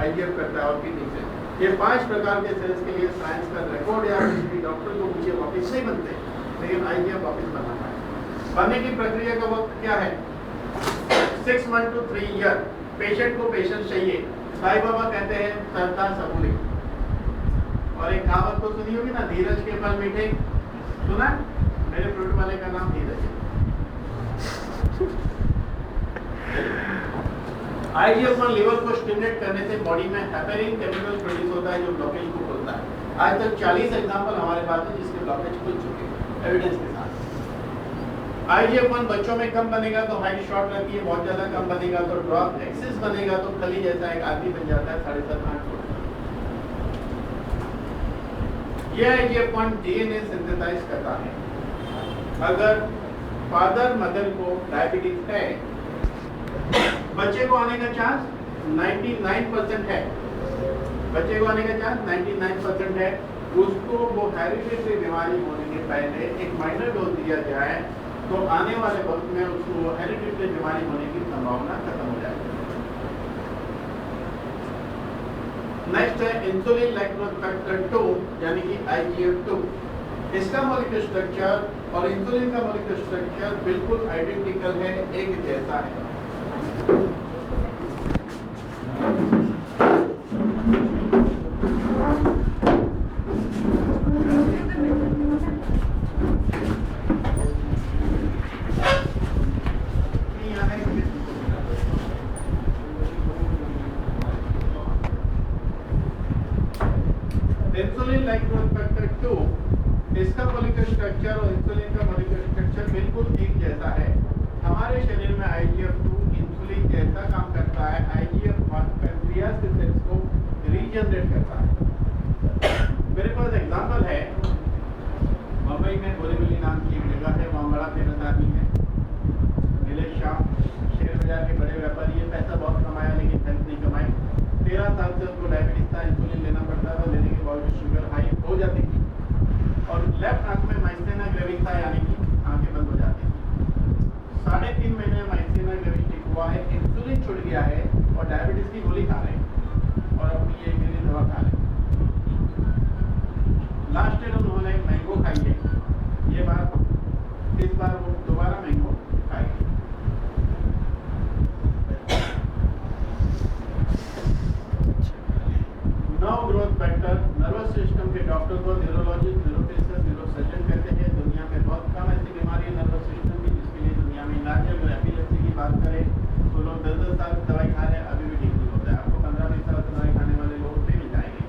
IGF करता है। और किडनी सेल्स, ये 5 प्रकार के सेल्स के लिए साइंस का रिकॉर्ड या किसी डॉक्टर को पूछिए वापस नहीं बनते, लेकिन IGF वापस बनाना है। बनने की प्रक्रिया का वक्त क्या है? 6 months to 3 years। पेशेंट को पेशेंस चाहिए। साईं बाबा कहते हैं सरदार सबूली, और एक कहावत तो सुनी होगी ना, धीरज के फल मीठे। सुना? मेरे फ्रूट वाले का नाम धीरज है। IGF-1 लीवर को स्टिमुलेट करने से बॉडी में हेपेरिन केमिकल प्रोड्यूस होता है जो ब्लॉकेज को खोलता है। आज तक 40 एग्जांपल हमारे पास है जिसके ब्लॉकेज खुल चुके हैं एविडेंस के साथ। IGF-1 बच्चों में कम बनेगा तो हाइट शॉर्ट रहती है, बहुत ज्यादा कम बनेगा तो ड्रॉप, एक्सेस बनेगा तो खली जैसा एक आदमी बन जाता है 7.5-8 फुट। यह IGF-1 DNA सिंथेसाइज करता है। अगर फादर मदर को डायबिटीज है, बच्चे को आने का चांस 99% है, बच्चे को आने का चांस 99% है। उसको वो हेरिडिटरी बीमारी होने के पहले एक माइनर डोज दिया जाए तो आने वाले वक्त में उसको हेरिडिटरी बीमारी होने की संभावना खत्म हो जाएगी। नेक्स्ट है इंसुलिन लाइक ग्रोथ फैक्टर 2 यानी कि IGF-2। इसका मॉलिक्यूलर स्ट्रक्चर और इंसुलिन का मॉलिक्यूलर स्ट्रक्चर बिल्कुल आइडेंटिकल है, एक जैसा है। इंसुलिन लाइक ग्रोथ फैक्टर 2, इसका मॉलिक्यूलर स्ट्रक्चर और इंसुलिन का मॉलिक्यूलर स्ट्रक्चर बिल्कुल एक जैसा है। हमारे शरीर में IGF-2 इंसुलिन जैसा काम करता है। IGF-1 पैनक्रियास के सेल्स को रीजनरेट करता है। मेरे पास एग्जांपल है, मुंबई में बोरीवली नाम की एक जगह है, वहाँ बड़ा फेमस आदमी है नीलेश शाह, शेयर बाजार के बड़े व्यापारी है। पैसा बहुत कमाया लेकिन हेल्थ नहीं कमाई। 13 साल से उसको डायबिटीज था, इंसुलिन लेना पड़ता था, लेने के बावजूद शुगर हाई हो जाती थी और लेफ्ट आंख में माइस्थेनिया ग्रेविस था, यानी कि आंखें बंद हो जाती थी। 3.5 महीने में माइस्थेनिया ग्रेविस ठीक हुआ है, इंसुलिन छूट गया है और डायबिटीज की गोली खा रहे हैं और अपनी ये इंसुलिन दवा खा रहे हैं। लास्ट ईयर उन्होंने मैंगो खाई है, ये बार इस बार वो दोबारा मैंगो खाएंगे। Nerve growth factor, nervous system के डॉक्टर को न्यूरोलॉजिस्ट, न्यूरोफिजिशियन, न्यूरोसर्जन कहते हैं। दुनिया में बहुत कम ऐसी बीमारी है नर्वस सिस्टम की जिसके लिए दुनिया में इलाज है। अगर एपिलेप्सी की बात करें तो लोग 10-10 साल दवाई खा रहे हैं, अभी भी ठीक नहीं होता है। आपको 15-20 साल दवाई खाने वाले लोग नहीं मिल जाएंगे।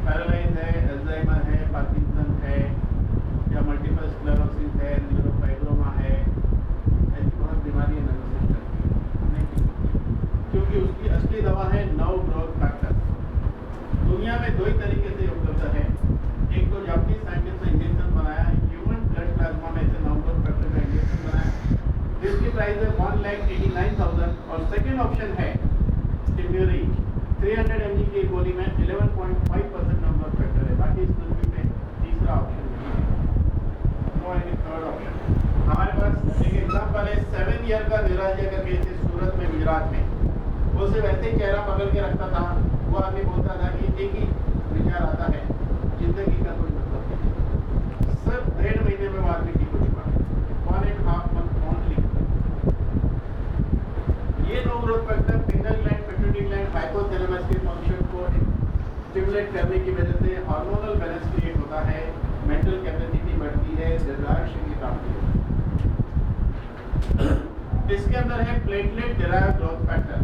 पैरालाइज है, अल्जाइमर है, पार्किंसन है या मल्टीपल स्क्लेरोसिस है, न्यूरोफाइब्रोमा है, ऐसी बहुत बीमारी है नर्वस सिस्टम की, क्योंकि उसकी असली दवा है नर्व ग्रोथ फैक्टर। दुनिया में 2 ही तरीके से उपलब्ध है। एक तो जापानीज साइंटिस्ट ने इंजेक्शन बनाया, ह्यूमन ब्लड प्लाज्मा में से नर्व ग्रोथ फैक्टर का इंजेक्शन बनाया, जिसकी प्राइस है 1,89,000। और सेकेंड ऑप्शन है स्टिम्यूरिज, 300 mg की गोली में 11.5% नर्व ग्रोथ फैक्टर है। बाकी इस दुनिया में तीसरा ऑप्शन नहीं है, नो एनी थर्ड ऑप्शन। हमारे पास एक एग्जांपल है, 7 ईयर का निराज्य का केस है सूरत में, गुजरात में। वो सिर्फ ऐसे ही चेहरा पकड़ के रखता था। वो आदमी बोलता था कि एक ही विचार आता है, जिंदगी का कोई मतलब नहीं। सिर्फ 1.5 महीने में वो आदमी ठीक हो चुका है, 1.5 month ओनली। ये no growth factor pineal gland, pituitary gland, hypothalamus के फंक्शन को स्टिमुलेट करने की वजह से हार्मोनल बैलेंस क्रिएट होता है, मेंटल कैपेसिटी बढ़ती है, डिजायर की प्राप्ति होती है। इसके अंदर है platelet derived growth factor.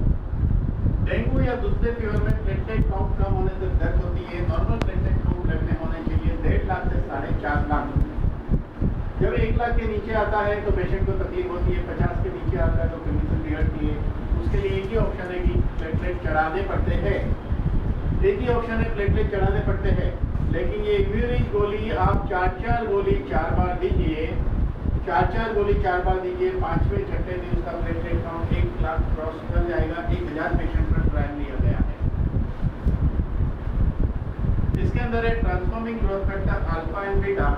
Dengue या दूसरे फीवर में प्लेटलेट काउंट कम होने से डेथ होती है। नॉर्मल प्लेटलेट काउंट ब्लड में होने के लिए 1.5 लाख से 4.5 लाख। जब 1 लाख के नीचे आता है तो पेशेंट को तकलीफ होती है, 50 के नीचे आता है तो कंडीशन बिगड़ती है। उसके लिए एक ही ऑप्शन है कि प्लेटलेट चढ़ाने पड़ते हैं, एक ही ऑप्शन है प्लेटलेट चढ़ाने पड़ते हैं। लेकिन ये इम्यूनिज गोली आप 4 गोली 4 बार दीजिए 4 गोली 4 बार दीजिए, 5वें छठे दिन उसका प्लेटलेट काउंट 1 लाख क्रॉस कर जाएगा। 1000 पेशेंट पर ट्रायल लिया गया है। इसके अंदर है transforming growth factor alpha and beta,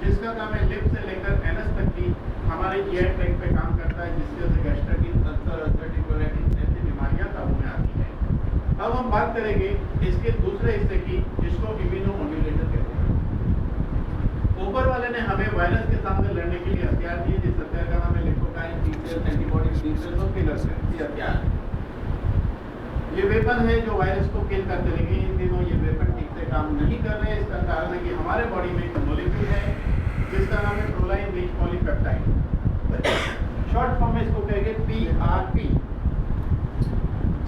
जिसका काम है लिप से लेकर एनस तक की हमारे जीआई ट्रैक्ट पे काम करता है, जिससे गैस्ट्राइटिस, अल्सर, अल्सरेटिव कोलाइटिस जैसी बीमारियां काबू में आती है। अब हम बात करेंगे इसके दूसरे हिस्से की, जिसको इम्यूनोमोड्यूलेटर कहते हैं। ऊपर वाले ने हमें वायरस के सामने लड़ने के लिए हथियार दिए, जिस हथियार का नाम है लिपोकाइन, T cell, antibody, T cell और किलर सेल। ये हथियार ये वेपन है जो वायरस को किल करते, लेकिन इन दिनों ये वेपन ठीक से काम नहीं कर रहे हैं। इसका कारण है कि हमारे बॉडी में एक मॉलिक्यूल है जिसका नाम है proline rich polypeptide. Short form में इसको कहेंगे PRP।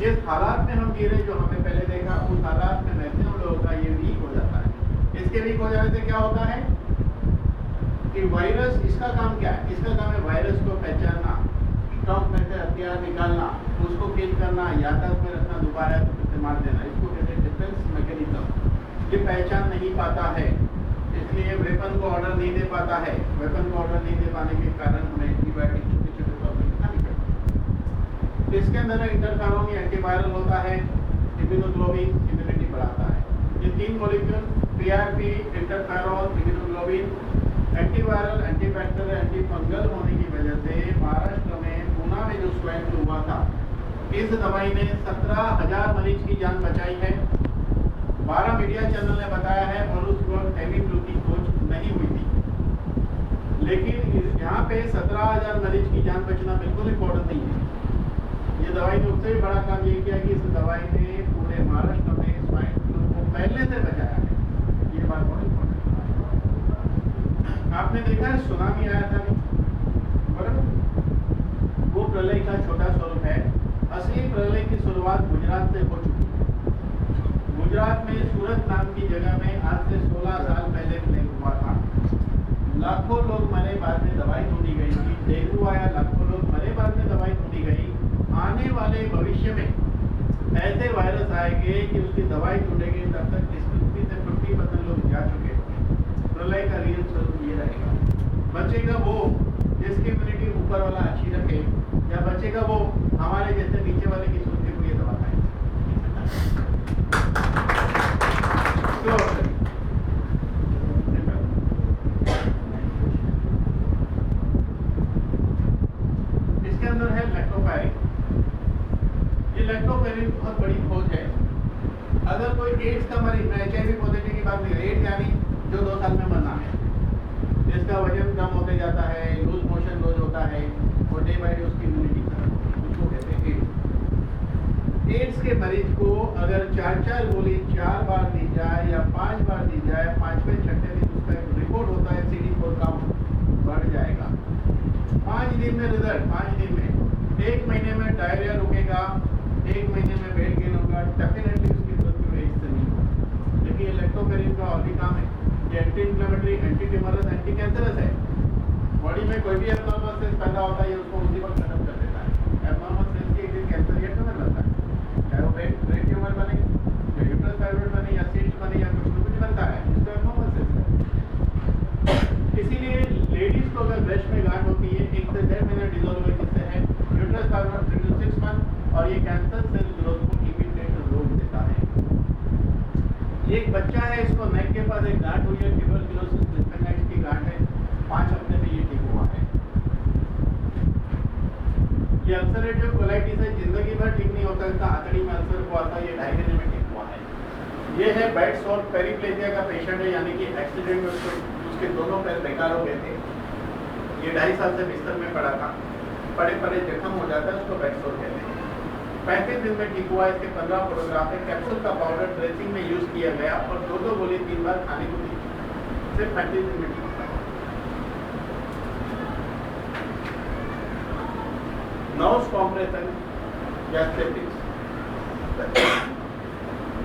जिस हालात में हम जी रहे, जो हमने पहले देखा, उस हालात में मैक्सिमम लोगों का ये वीक हो जाता है। इसके वीक हो जाने से क्या होता है कि वायरस, इसका काम क्या है? इसका काम है वायरस को पहचानना, स्टॉक में से हथियार निकालना, उसको किल करना, याददाश्त में रखना, दोबारा तो फिर से मार देना। इसको कहते हैं डिफेंस मैकेनिज्म। ये पहचान नहीं पाता है, इसलिए वेपन को ऑर्डर नहीं दे पाता है। वेपन को ऑर्डर नहीं दे पाने के कारण हमें एंटीबायोटिक छोटे छोटे प्रॉब्लम खानी पड़ती है। इसके अंदर इंटरफेरोन एंटीवायरल होता है, इम्यूनोग्लोबिन इम्यूनिटी बढ़ाता है। ये 3 molecule PRP, interferon, immunoglobulin antiviral, antibacterial, antifungal होने की वजह से महाराष्ट्र में पूना में जो स्वाइन फ्लू हुआ था, इस दवाई ने 17,000 मरीज की जान बचाई है। 12 मीडिया चैनल ने बताया है, और उस वक्त हेवी फ्लू की खोज नहीं हुई थी। लेकिन यहाँ पे 17,000 मरीज की जान बचना बिल्कुल इम्पोर्टेंट नहीं है। ये दवाई ने उससे भी बड़ा काम ये किया कि इस दवाई ने पूरे महाराष्ट्र में स्वाइन फ्लू को फैलने से बचाया है। ये बात बहुत इम्पोर्टेंट है। आपने देखा है सुनामी आया था, बराबर? वो प्रलय का छोटा स्वरूप है। असली प्रलय की शुरुआत गुजरात से हो चुकी है। गुजरात में सूरत नाम की जगह में आज से 16 साल पहले प्लेग हुआ था। लाखों लोग मरे, बाद में दवाई ढूंढी गई थी। डेंगू आया, लाखों लोग मरे, बाद में दवाई ढूंढी गई। आने वाले भविष्य में ऐसे वायरस आएंगे कि उसकी दवाई ढूंढेंगे, तब तक इस पृथ्वी से 50% लोग जा चुके होंगे। प्रलय का रियल स्वरूप ये रहेगा। बचेगा वो जिसकी इम्यूनिटी ऊपर वाला अच्छी रखे, या बचेगा वो हमारे जैसे नीचे वाले की सोच के ये दवा खाए। इसके अंदर है लैक्टोफेरिन। ये लैक्टोफेरिन बहुत बड़ी खोज है। अगर कोई एड्स का मरीज, मैं HIV पॉजिटिव की बात नहीं कर, एड्स यानी जो 2 साल में मरना है, जिसका वजन कम होते जाता है, लूज मोशन रोज होता है, और डे बाय डे उसकी इम्यूनिटी खत्म होती है, उसको कहते हैं एड्स। एड्स के मरीज को अगर 4 गोली 4 बार दी जाए या 5 बार दी जाए, 5वें छठे दिन उसका एक रिपोर्ट होता है, CD4 काउंट बढ़ जाएगा। 5 दिन में रिजल्ट, 5 दिन में। 1 महीने में डायरिया रुकेगा, 1 महीने में वेट गेन होगा, डेफिनेटली उसकी मृत्यु एड्स से नहीं होगी। लेकिन ये लैक्टोफेरिन का और भी काम है। ये anti inflammatory, anti tumorous, anti cancerous है। बॉडी में कोई भी एब्नॉर्मल सेल्स पैदा होता है, ये उसको उसी वक्त खत्म कर देता है। एब्नॉर्मल सेल्स की एक दिन कैंसर या ट्यूमर बनता है, चाहे वो ब्रेन ट्यूमर बने, या यूट्रस फाइब्रॉइड बने, या सिस्ट बने, या कुछ बनता है, इसको एब्नॉर्मल सेल्स है। इसीलिए लेडीज को अगर ब्रेस्ट में गांठ होती है, 1 से 1.5 महीने डिजोल्व हुए किससे है, यूट्रस फाइब्रॉइड 3 to 6 मंथ, और ये कैंसर सेल ग्रोथ को इमिटेट रोक देता है। एक बच्चा है, इसको नेक के पास एक गांठ हुई है, ट्यूबरक्लोसिस लिम्फेनाइटिस की गांठ है, 5 हफ्ते में ये ठीक हुआ है। ये अल्सरेटिव कोलाइटिस है, जिंदगी भर ठीक नहीं होता, इसका आंतड़ी में अल्सर हुआ था, ये 2.5 महीने में ठीक हुआ है। ये है बेड सोर पेरिप्लेजिया का पेशेंट है, यानी कि एक्सीडेंट में उसके दोनों पैर बेकार हो गए थे। ये 2.5 साल से बिस्तर में पड़ा था, पड़े पड़े जख्म हो जाता है, उसको बेड सोर कहते हैं। 35 दिन में ठीक हुआ। इसके 15 फोटोग्राफ है। कैप्सूल का पाउडर ड्रेसिंग में यूज किया गया, और 2 गोली 3 बार खाने को दी, सिर्फ 35 दिन में ठीक हुआ। नोज कॉम्प्रेशन या स्टेपिक्स,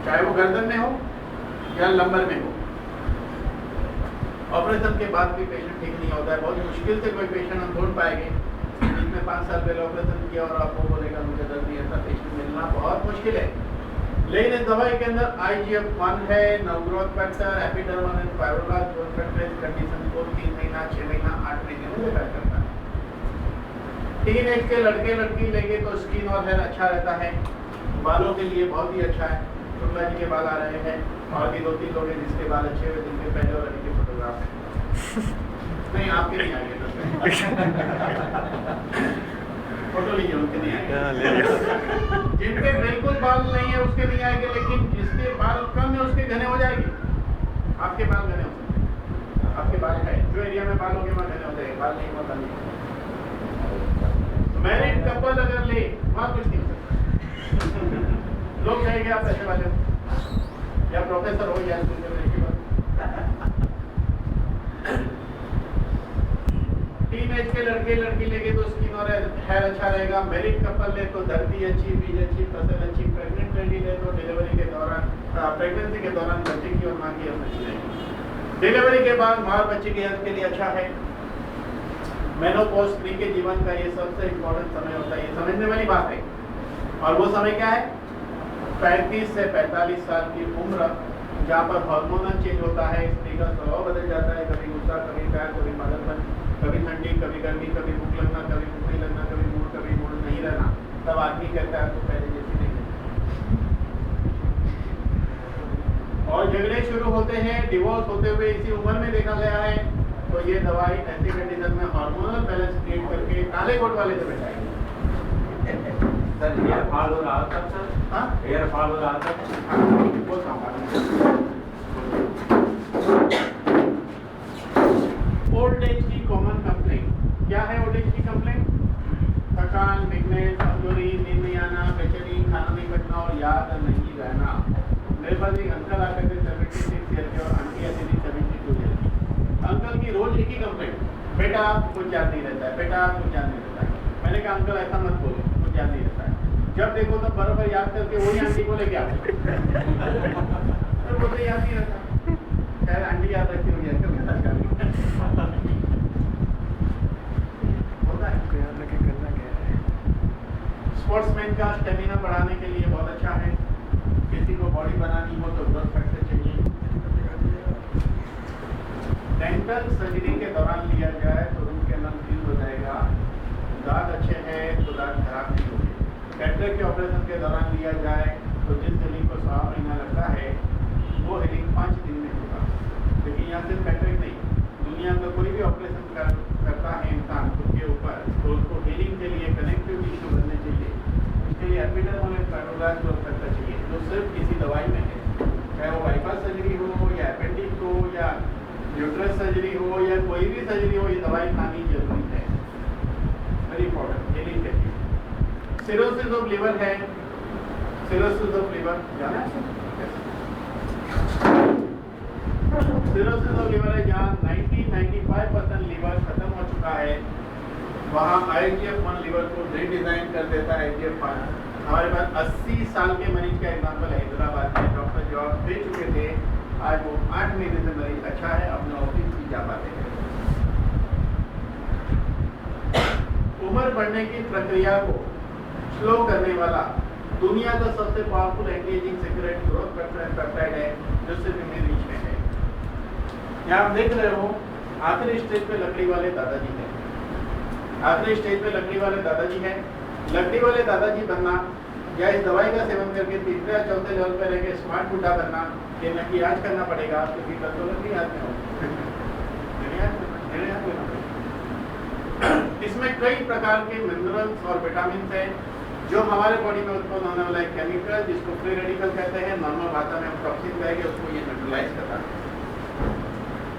चाहे वो गर्दन में हो या लंबर में हो, ऑपरेशन के बाद भी पेशेंट ठीक नहीं होता है। बहुत मुश्किल से कोई पेशेंट हम ढूंढ पाएंगे जिसमें 5 साल पहले ऑपरेशन किया और आपको बोलेगा मुझे दर्द नहीं, ऐसा पेशेंट मिलना बहुत मुश्किल है। लेकिन इस दवाई के अंदर IGF-1 है, nerve growth factor, epidermal and fibroblast growth factor. इस कंडीशन को 3 महीना, 6 महीना, 8 महीने में डिफाइन करता है। टीनेज के लड़के लड़की लेंगे तो स्किन और हेयर अच्छा रहता है, बालों के लिए बहुत ही अच्छा है। शुक्ला जी के बाल आ रहे हैं और भी 2-3 लोग हैं जिसके बाल अच्छे हुए, जिनके पहले और अभी के फोटोग्राफ हैं। नहीं, आपके नहीं आएंगे फोटो लीजिए, उनके नहीं आएंगे। जिनके बिल्कुल बाल नहीं है उसके नहीं आएंगे, लेकिन जिसके बाल कम है उसके घने हो जाएंगे। आपके बाल घने हो सकते हैं, आपके बाल है, जो एरिया में बाल होंगे वहाँ घने हो जाएंगे, बाल नहीं होता नहीं। मैरिड कपल अगर ले वहाँ कुछ नहीं हो सकता। लोग कहेंगे आप पैसे वाले हो या प्रोफेसर हो या स्कूल में की बात। टीनेज के लड़के लड़की लेंगे तो स्किन और हेयर अच्छा रहेगा। मैरिड कपल ले तो धरती अच्छी, बीज अच्छी, फसल अच्छी। प्रेग्नेंट लेडी ले तो डिलीवरी के दौरान, प्रेगनेंसी के दौरान बच्चे की और माँ की हेल्थ अच्छी रहेगी। डिलीवरी के बाद माँ और बच्चे की हेल्थ के लिए अच्छा है। मेनोपॉज स्त्री के जीवन का ये सबसे इम्पोर्टेंट समय होता है, ये समझने वाली बात है। और वो समय क्या है? 35 से 45 साल की उम्र, जहाँ पर हार्मोनल चेंज होता है, स्त्री का स्वभाव बदल जाता है, कभी गुस्सा, कभी प्यार, कभी पागलपन, कभी ठंडी, कभी गर्मी, कभी भूख लगना, कभी भूख नहीं लगना, कभी मूड नहीं रहना। तब आदमी कहता है तो पहले जैसी नहीं है। और झगड़े शुरू होते हैं, डिवोर्स होते हुए इसी उम्र में देखा गया है। तो ये दवाई ऐसी कंडीशन में हार्मोनल बैलेंस क्रिएट करके काले कोट वाले से बचाएगी। सर हेयर फॉल हो रहा था सर? हाँ, हेयर फॉल हो रहा था? बोलता हूँ। ओल्ड एज की कॉमन कंप्लेंट क्या है? ओल्ड एज की कंप्लेंट थकान, वीकनेस, कमजोरी, नींद नहीं आना, बेचैनी, खाना नहीं पचना और याद नहीं रहना। मेरे पास एक अंकल आते थे 76 ईयर के और आंटी आती थी 72 ईयर की। अंकल की रोज एक ही कंप्लेंट, बेटा कुछ याद नहीं रहता है, बेटा कुछ याद नहीं रहता है। मैंने कहा अंकल ऐसा मत बोलो, कुछ याद नहीं रहता है। जब देखो तब बराबर याद करके वही आंटी को लेके आओ। तो याद नहीं रहता, खैर आंटी याद रखती होगी अंकल होता है। स्पोर्ट्समैन का स्टेमिना बढ़ाने के लिए बहुत अच्छा है। किसी को बॉडी बनानी हो तो ग्रोथ फैक्टर चाहिए। डेंटल सर्जरी के दौरान लिया जाए तो रूट कैनाल क्लीन हो जाएगा। दांत अच्छे हैं तो दांत खराब नहीं होंगे। कैटरेक्ट के ऑपरेशन के दौरान लिया जाए तो जिस हीलिंग को 6 महीना लगता है वो हीलिंग 5 दिन में होगा। लेकिन यहाँ सिर्फ कैटरेक्ट नहीं, दुनिया का कोई भी ऑपरेशन करता है इंसान उसके ऊपर, तो उसको हीलिंग के लिए कनेक्टिव टिश्यू बनने चाहिए। उसके लिए epidermal and fibroblast growth factor चाहिए, जो सिर्फ किसी दवाई में है। चाहे वो बाईपास सर्जरी हो या अपेंडिक्स हो या यूट्रस सर्जरी हो या कोई भी सर्जरी हो, ये दवाई खानी जरूरी है। वेरी इंपॉर्टेंट हीलिंग के लिए। सिरोसिस ऑफ लिवर है, सिरोसिस ऑफ लिवर जाना है? सिरोसिस ऑफ लिवर है जहाँ 90-95% लिवर खत्म हो चुका है, वहाँ IGF-1 लिवर को रीडिजाइन कर देता है। IGF-1 हमारे पास 80 साल के मरीज का एग्जाम्पल है हैदराबाद में, डॉक्टर जवाब दे चुके थे, आज वो 8 महीने से मरीज अच्छा है, अपने ऑफिस भी जा पाते हैं। उम्र बढ़ने की प्रक्रिया को स्लो करने वाला दुनिया का सबसे powerful anti ageing cigarette growth factor peptide है, जो सिर्फ इम्यून रीच में है। यहाँ आप देख रहे हो आखिरी स्टेज पे लकड़ी वाले दादाजी हैं। आखिरी स्टेज पे लकड़ी वाले दादाजी हैं। लकड़ी वाले दादाजी बनना या इस दवाई का सेवन करके तीसरे या चौथे लेवल पर रह के स्मार्ट बुढ़ा बनना, ये न कि आज करना पड़ेगा, क्योंकि कल तो लकड़ी हाथ में हो। इसमें कई प्रकार के मिनरल्स और विटामिन हैं जो हमारे बॉडी में उत्पन्न होने वाला एक केमिकल जिसको फ्री रेडिकल कहते हैं, नॉर्मल भाषा में हम टॉक्सिन कहेंगे, उसको ये न्यूट्रलाइज करता है।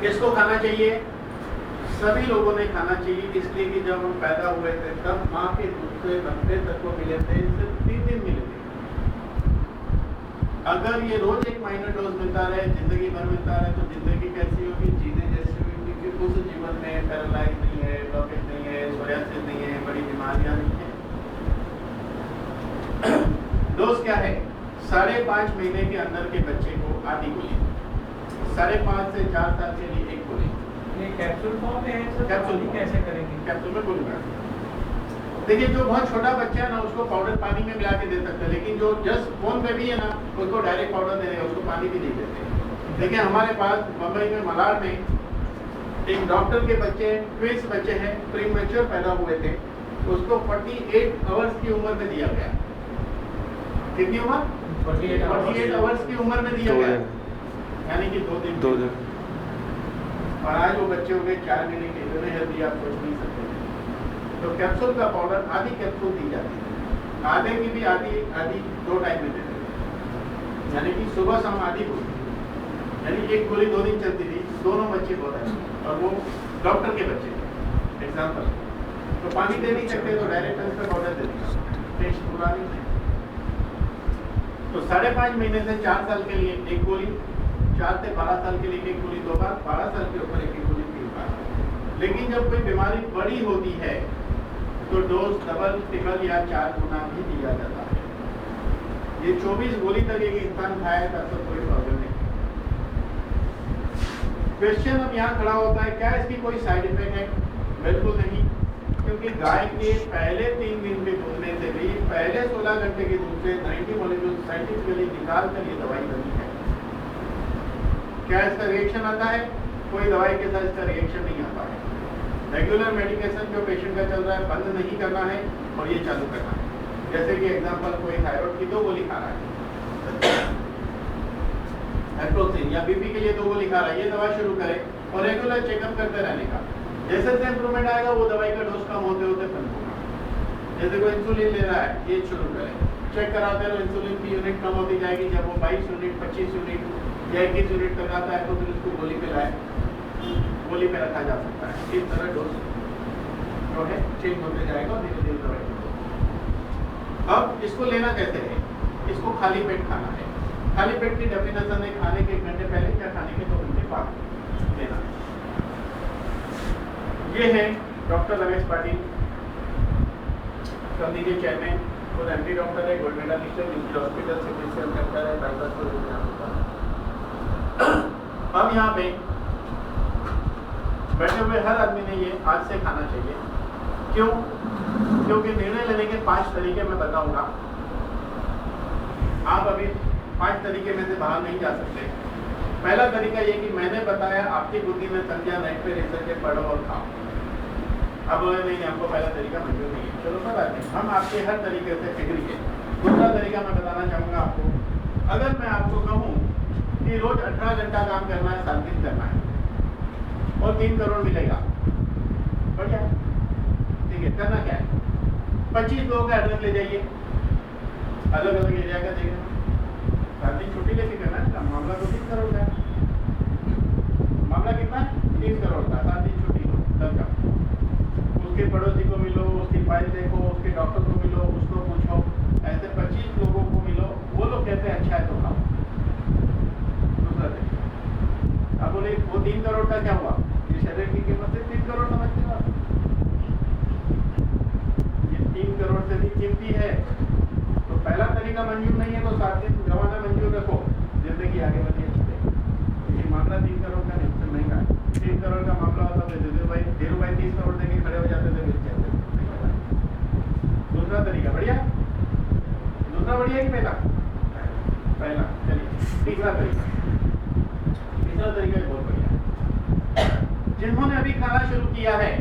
किसको खाना चाहिए? सभी लोगों ने खाना चाहिए, इसलिए कि जब हम पैदा हुए थे तब माँ के दूध से 90 तत्व मिले थे, सिर्फ 3 दिन मिले थे। अगर ये रोज एक माइनर डोज मिलता रहे, जिंदगी भर मिलता रहे, तो जिंदगी कैसी होगी? जीने जैसी होगी, क्योंकि उस जीवन में पैरालाइज नहीं है, ब्लॉकेज नहीं है, सोरियासिस नहीं है, बड़ी बीमारियां नहीं है। डोज क्या है? 5.5 महीने के अंदर के बच्चे को आधी गोली, 5.5 से 4 साल के लिए 1 गोली। ये कैप्सूल फॉर्म में है सर? कैप्सूल कैसे करेंगे? कैप्सूल में बोलूँगा। देखिए जो बहुत छोटा बच्चा है ना उसको पाउडर पानी में मिला के दे सकते हैं, लेकिन जो जस्ट फोन पे भी है ना उसको डायरेक्ट पाउडर दे रहे हैं, उसको पानी भी नहीं देते। देखिए हमारे पास मुंबई में मलाड में एक डॉक्टर के बच्चे ट्विंस बच्चे हैं, प्रीमेच्योर पैदा हुए थे, उसको 48 आवर्स की उम्र में दिया गया। कितनी उम्र? 48 आवर्स की उम्र में दिया गया, यानी कि 2 दिन। और आज वो बच्चे हो गए 4 महीने के, इतने हेल्दी आप सोच नहीं सकते। तो कैप्सूल का पाउडर आधी कैप्सूल दी जाती है, आधे की भी आधी 2 टाइम में देते हैं, यानी कि सुबह शाम आधी गोली, यानी एक गोली 2 दिन चलती थी। दोनों बच्चे बहुत अच्छे और वो डॉक्टर के बच्चे एग्जाम्पल। तो पानी दे नहीं सकते तो डायरेक्ट ट्रांसफर पाउडर दे दिया, टेस्ट पूरा नहीं है। तो 5.5 महीने से 4 साल के लिए एक गोली, 4 से 12 साल के लिए एक गोली 2 बार, 12 साल के ऊपर एक गोली 3 बार। लेकिन जब कोई बीमारी बड़ी होती है तो डोज डबल ट्रिपल या 4 गुना भी दिया जाता है। ये 24 गोली तक एक इंसान खाए तब तो कोई प्रॉब्लम नहीं। क्वेश्चन अब यहाँ खड़ा होता है, क्या इसकी कोई साइड इफेक्ट है? बिल्कुल नहीं, क्योंकि गाय के पहले 3 दिन के दूधने से भी पहले 16 घंटे के दूध से 90 मॉलिक्यूल साइंटिफिकली निकाल कर ये दवाई बनी है। क्या इसका रिएक्शन आता है? कोई दवाई के साथ इसका रिएक्शन नहीं आता है। रेगुलर मेडिकेशन जो पेशेंट का चल रहा है बंद नहीं करना है और ये चालू करना है। जैसे कि एग्जांपल कोई थायराइड की 2 गोली खा रहा है, एट्रोसिन या बीपी के लिए 2 गोली खा रहा है, ये दवा शुरू करे और रेगुलर चेकअप करते रहने का। जैसे जैसे इंप्रूवमेंट आएगा वो दवाई का डोज कम होते होते बंद होगा। जैसे कोई इंसुलिन ले रहा है, ये शुरू करें, चेक कराते रहो, इंसुलिन की यूनिट कम होती जाएगी। जब वो 22 यूनिट 25 यूनिट या 21 यूनिट तक आता है तो फिर उसको गोली पे लाए, गोली पे रखा जा सकता है। इस तरह डोज जो है चेंज होते जाएगा और धीरे धीरे दवाई। अब इसको लेना कैसे है? इसको खाली पेट खाना है। खाली पेट की डेफिनेशन है खाने के 1 घंटे पहले या खाने के 2 घंटे बाद लेना। ये है डॉक्टर रमेश पाटिल, कंपनी के चेयरमैन, खुद एमडी डॉक्टर है, गोल्ड मेडलिस्ट है, यूपी हॉस्पिटल से क्रिस्चियन डॉक्टर है, बाईपास को अब यहाँ पे बैठे हुए हर आदमी ने ये आज से खाना चाहिए। क्यों? क्योंकि निर्णय लेने के 5 तरीके मैं बताऊंगा। आप अभी 5 तरीके में से बाहर नहीं जा सकते। पहला तरीका ये कि मैंने बताया, आपकी बुद्धि में समझा, नेट पे रिसर्च के पढ़ो और खाओ। अब नहीं, हमको पहला तरीका मंजूर नहीं है, चलो कोई बात नहीं, हम आपके हर तरीके से एग्री है। दूसरा तरीका मैं बताना चाहूँगा आपको, अगर मैं आपको कहूँ कि रोज 18 घंटा काम करना है, 7 दिन करना है और 3 करोड़ मिलेगा, बढ़िया, ठीक है। करना क्या है? 25 लोगों का एड्रेस ले जाइए, अलग अलग एरिया का देखना, 7 दिन छुट्टी लेके करना है। मामला तो 30 करोड़ का है। मामला कितना है? 30 करोड़ का, 7 दिन छुट्टी लो, लग जाओ। उसके पड़ोसी को मिलो, उसकी फाइल देखो, उसके डॉक्टर को मिलो, उसको पूछो, ऐसे 25 लोगों को मिलो, वो लोग कहते हैं अच्छा है तो खाओ। दूसरा तरीका, अब बोले वो 3 करोड़ का क्या हुआ? ये शरीर की कीमत से 3 करोड़ समझते हो आप? ये 3 करोड़ से भी कीमती है। तो पहला तरीका मंजूर नहीं है तो 7 दिन गवाना मंजूर रखो, जिंदगी आगे बढ़ी अच्छी। ये मामला 3 करोड़ का नहीं, उससे महंगा है। 3 करोड़ का मामला होता तो धीरू भाई 30 करोड़ देके खड़े हो जाते थे। दूसरा तरीका बढ़िया, दूसरा बढ़िया कि पहला? पहला। चलिए तीसरा तरीका, तीसरा तरीका बहुत बढ़िया। जिन्होंने अभी खाना शुरू किया है,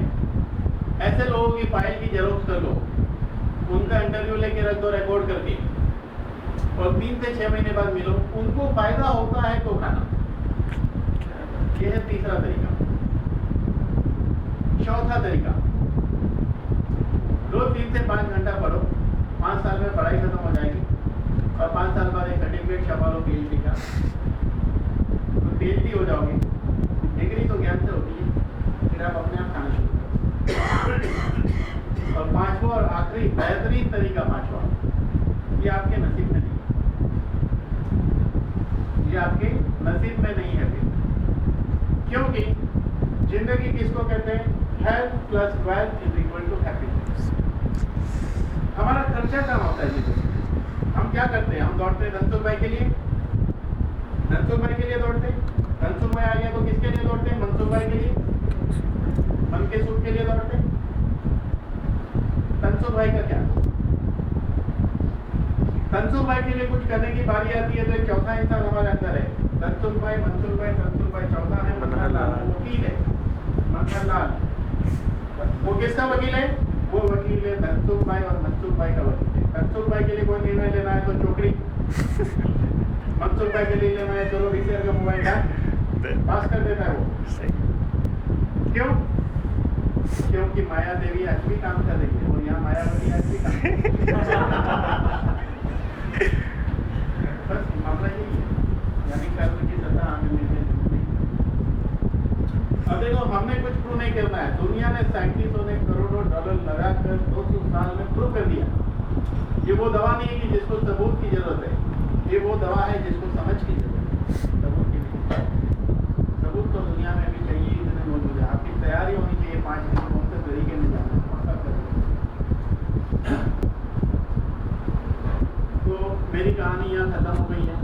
ऐसे लोगों की फाइल की जेरोक्स कर लो, उनका इंटरव्यू लेके रख दो रिकॉर्ड करके, और 3 से 6 महीने बाद मिलो, उनको फायदा होता है तो खाना। यह है तीसरा तरीका। चौथा तरीका, रोज 3 से 5 घंटा पढ़ो, 5 साल में पढ़ाई खत्म हो जाएगी और 5 साल बाद एक सर्टिफिकेट छपा लो PhD का, तो PhD हो जाओगे। डिग्री तो ज्ञान से होती है, फिर आप अपने आप खाना शुरू करो। और 5वां और आखिरी बेहतरीन तरीका, 5वां, ये आपके नसीब में नहीं, ये आपके नसीब में नहीं है। क्योंकि जिंदगी किसको कहते हैं? Health plus wealth is equal to happiness. हमारा खर्चा कम होता है जिंदगी। हम क्या करते हैं? हम दौड़ते हैं धनसुख भाई के लिए, धनसुख भाई के लिए दौड़ते हैं। धनसुख भाई आ गया तो किसके लिए दौड़ते हैं? मनसुख भाई के लिए, मन के सुख के लिए दौड़ते हैं। तनसुख भाई का क्या? तनसुख भाई के लिए कुछ करने की बारी आती है तो एक चौथा इंसान हमारे अंदर है, तनसुख भाई, मनसुख भाई, चौथा है मनहर लाल, वो वकील है, मनहर लाल। वो किसका वकील है? वो वकील है तनसुख भाई और मनसुख भाई का वकील है। तनसुख भाई के लिए कोई निर्णय लेना है तो चोकड़ी, मनसुख भाई के लिए लेना है चलो VCR का मोबाइल पास कर देता है वो। क्यों? क्योंकि माया देवी आज भी काम कर रही है और यहाँ मायावती आज भी काम कर रही है। बस मामला यही है, यानी कर्म की सत्ता हमें मिल गई। अब देखो, हमने कुछ प्रूव नहीं करना है, दुनिया ने साइंटिस्टों ने करोड़ों डॉलर लगाकर 200 साल में प्रूव कर दिया। ये वो दवा नहीं है कि जिसको सबूत की जरूरत है, ये वो दवा है जिसको समझ की जरूरत है, सबूत की नहीं। सबूत तो दुनिया में भी चाहिए, इतने मौजूद है। आपकी तैयारी होनी चाहिए 5 दिन कौन से तरीके में जाना है, पक्का करें। तो मेरी कहानी यहाँ खत्म हो गई है।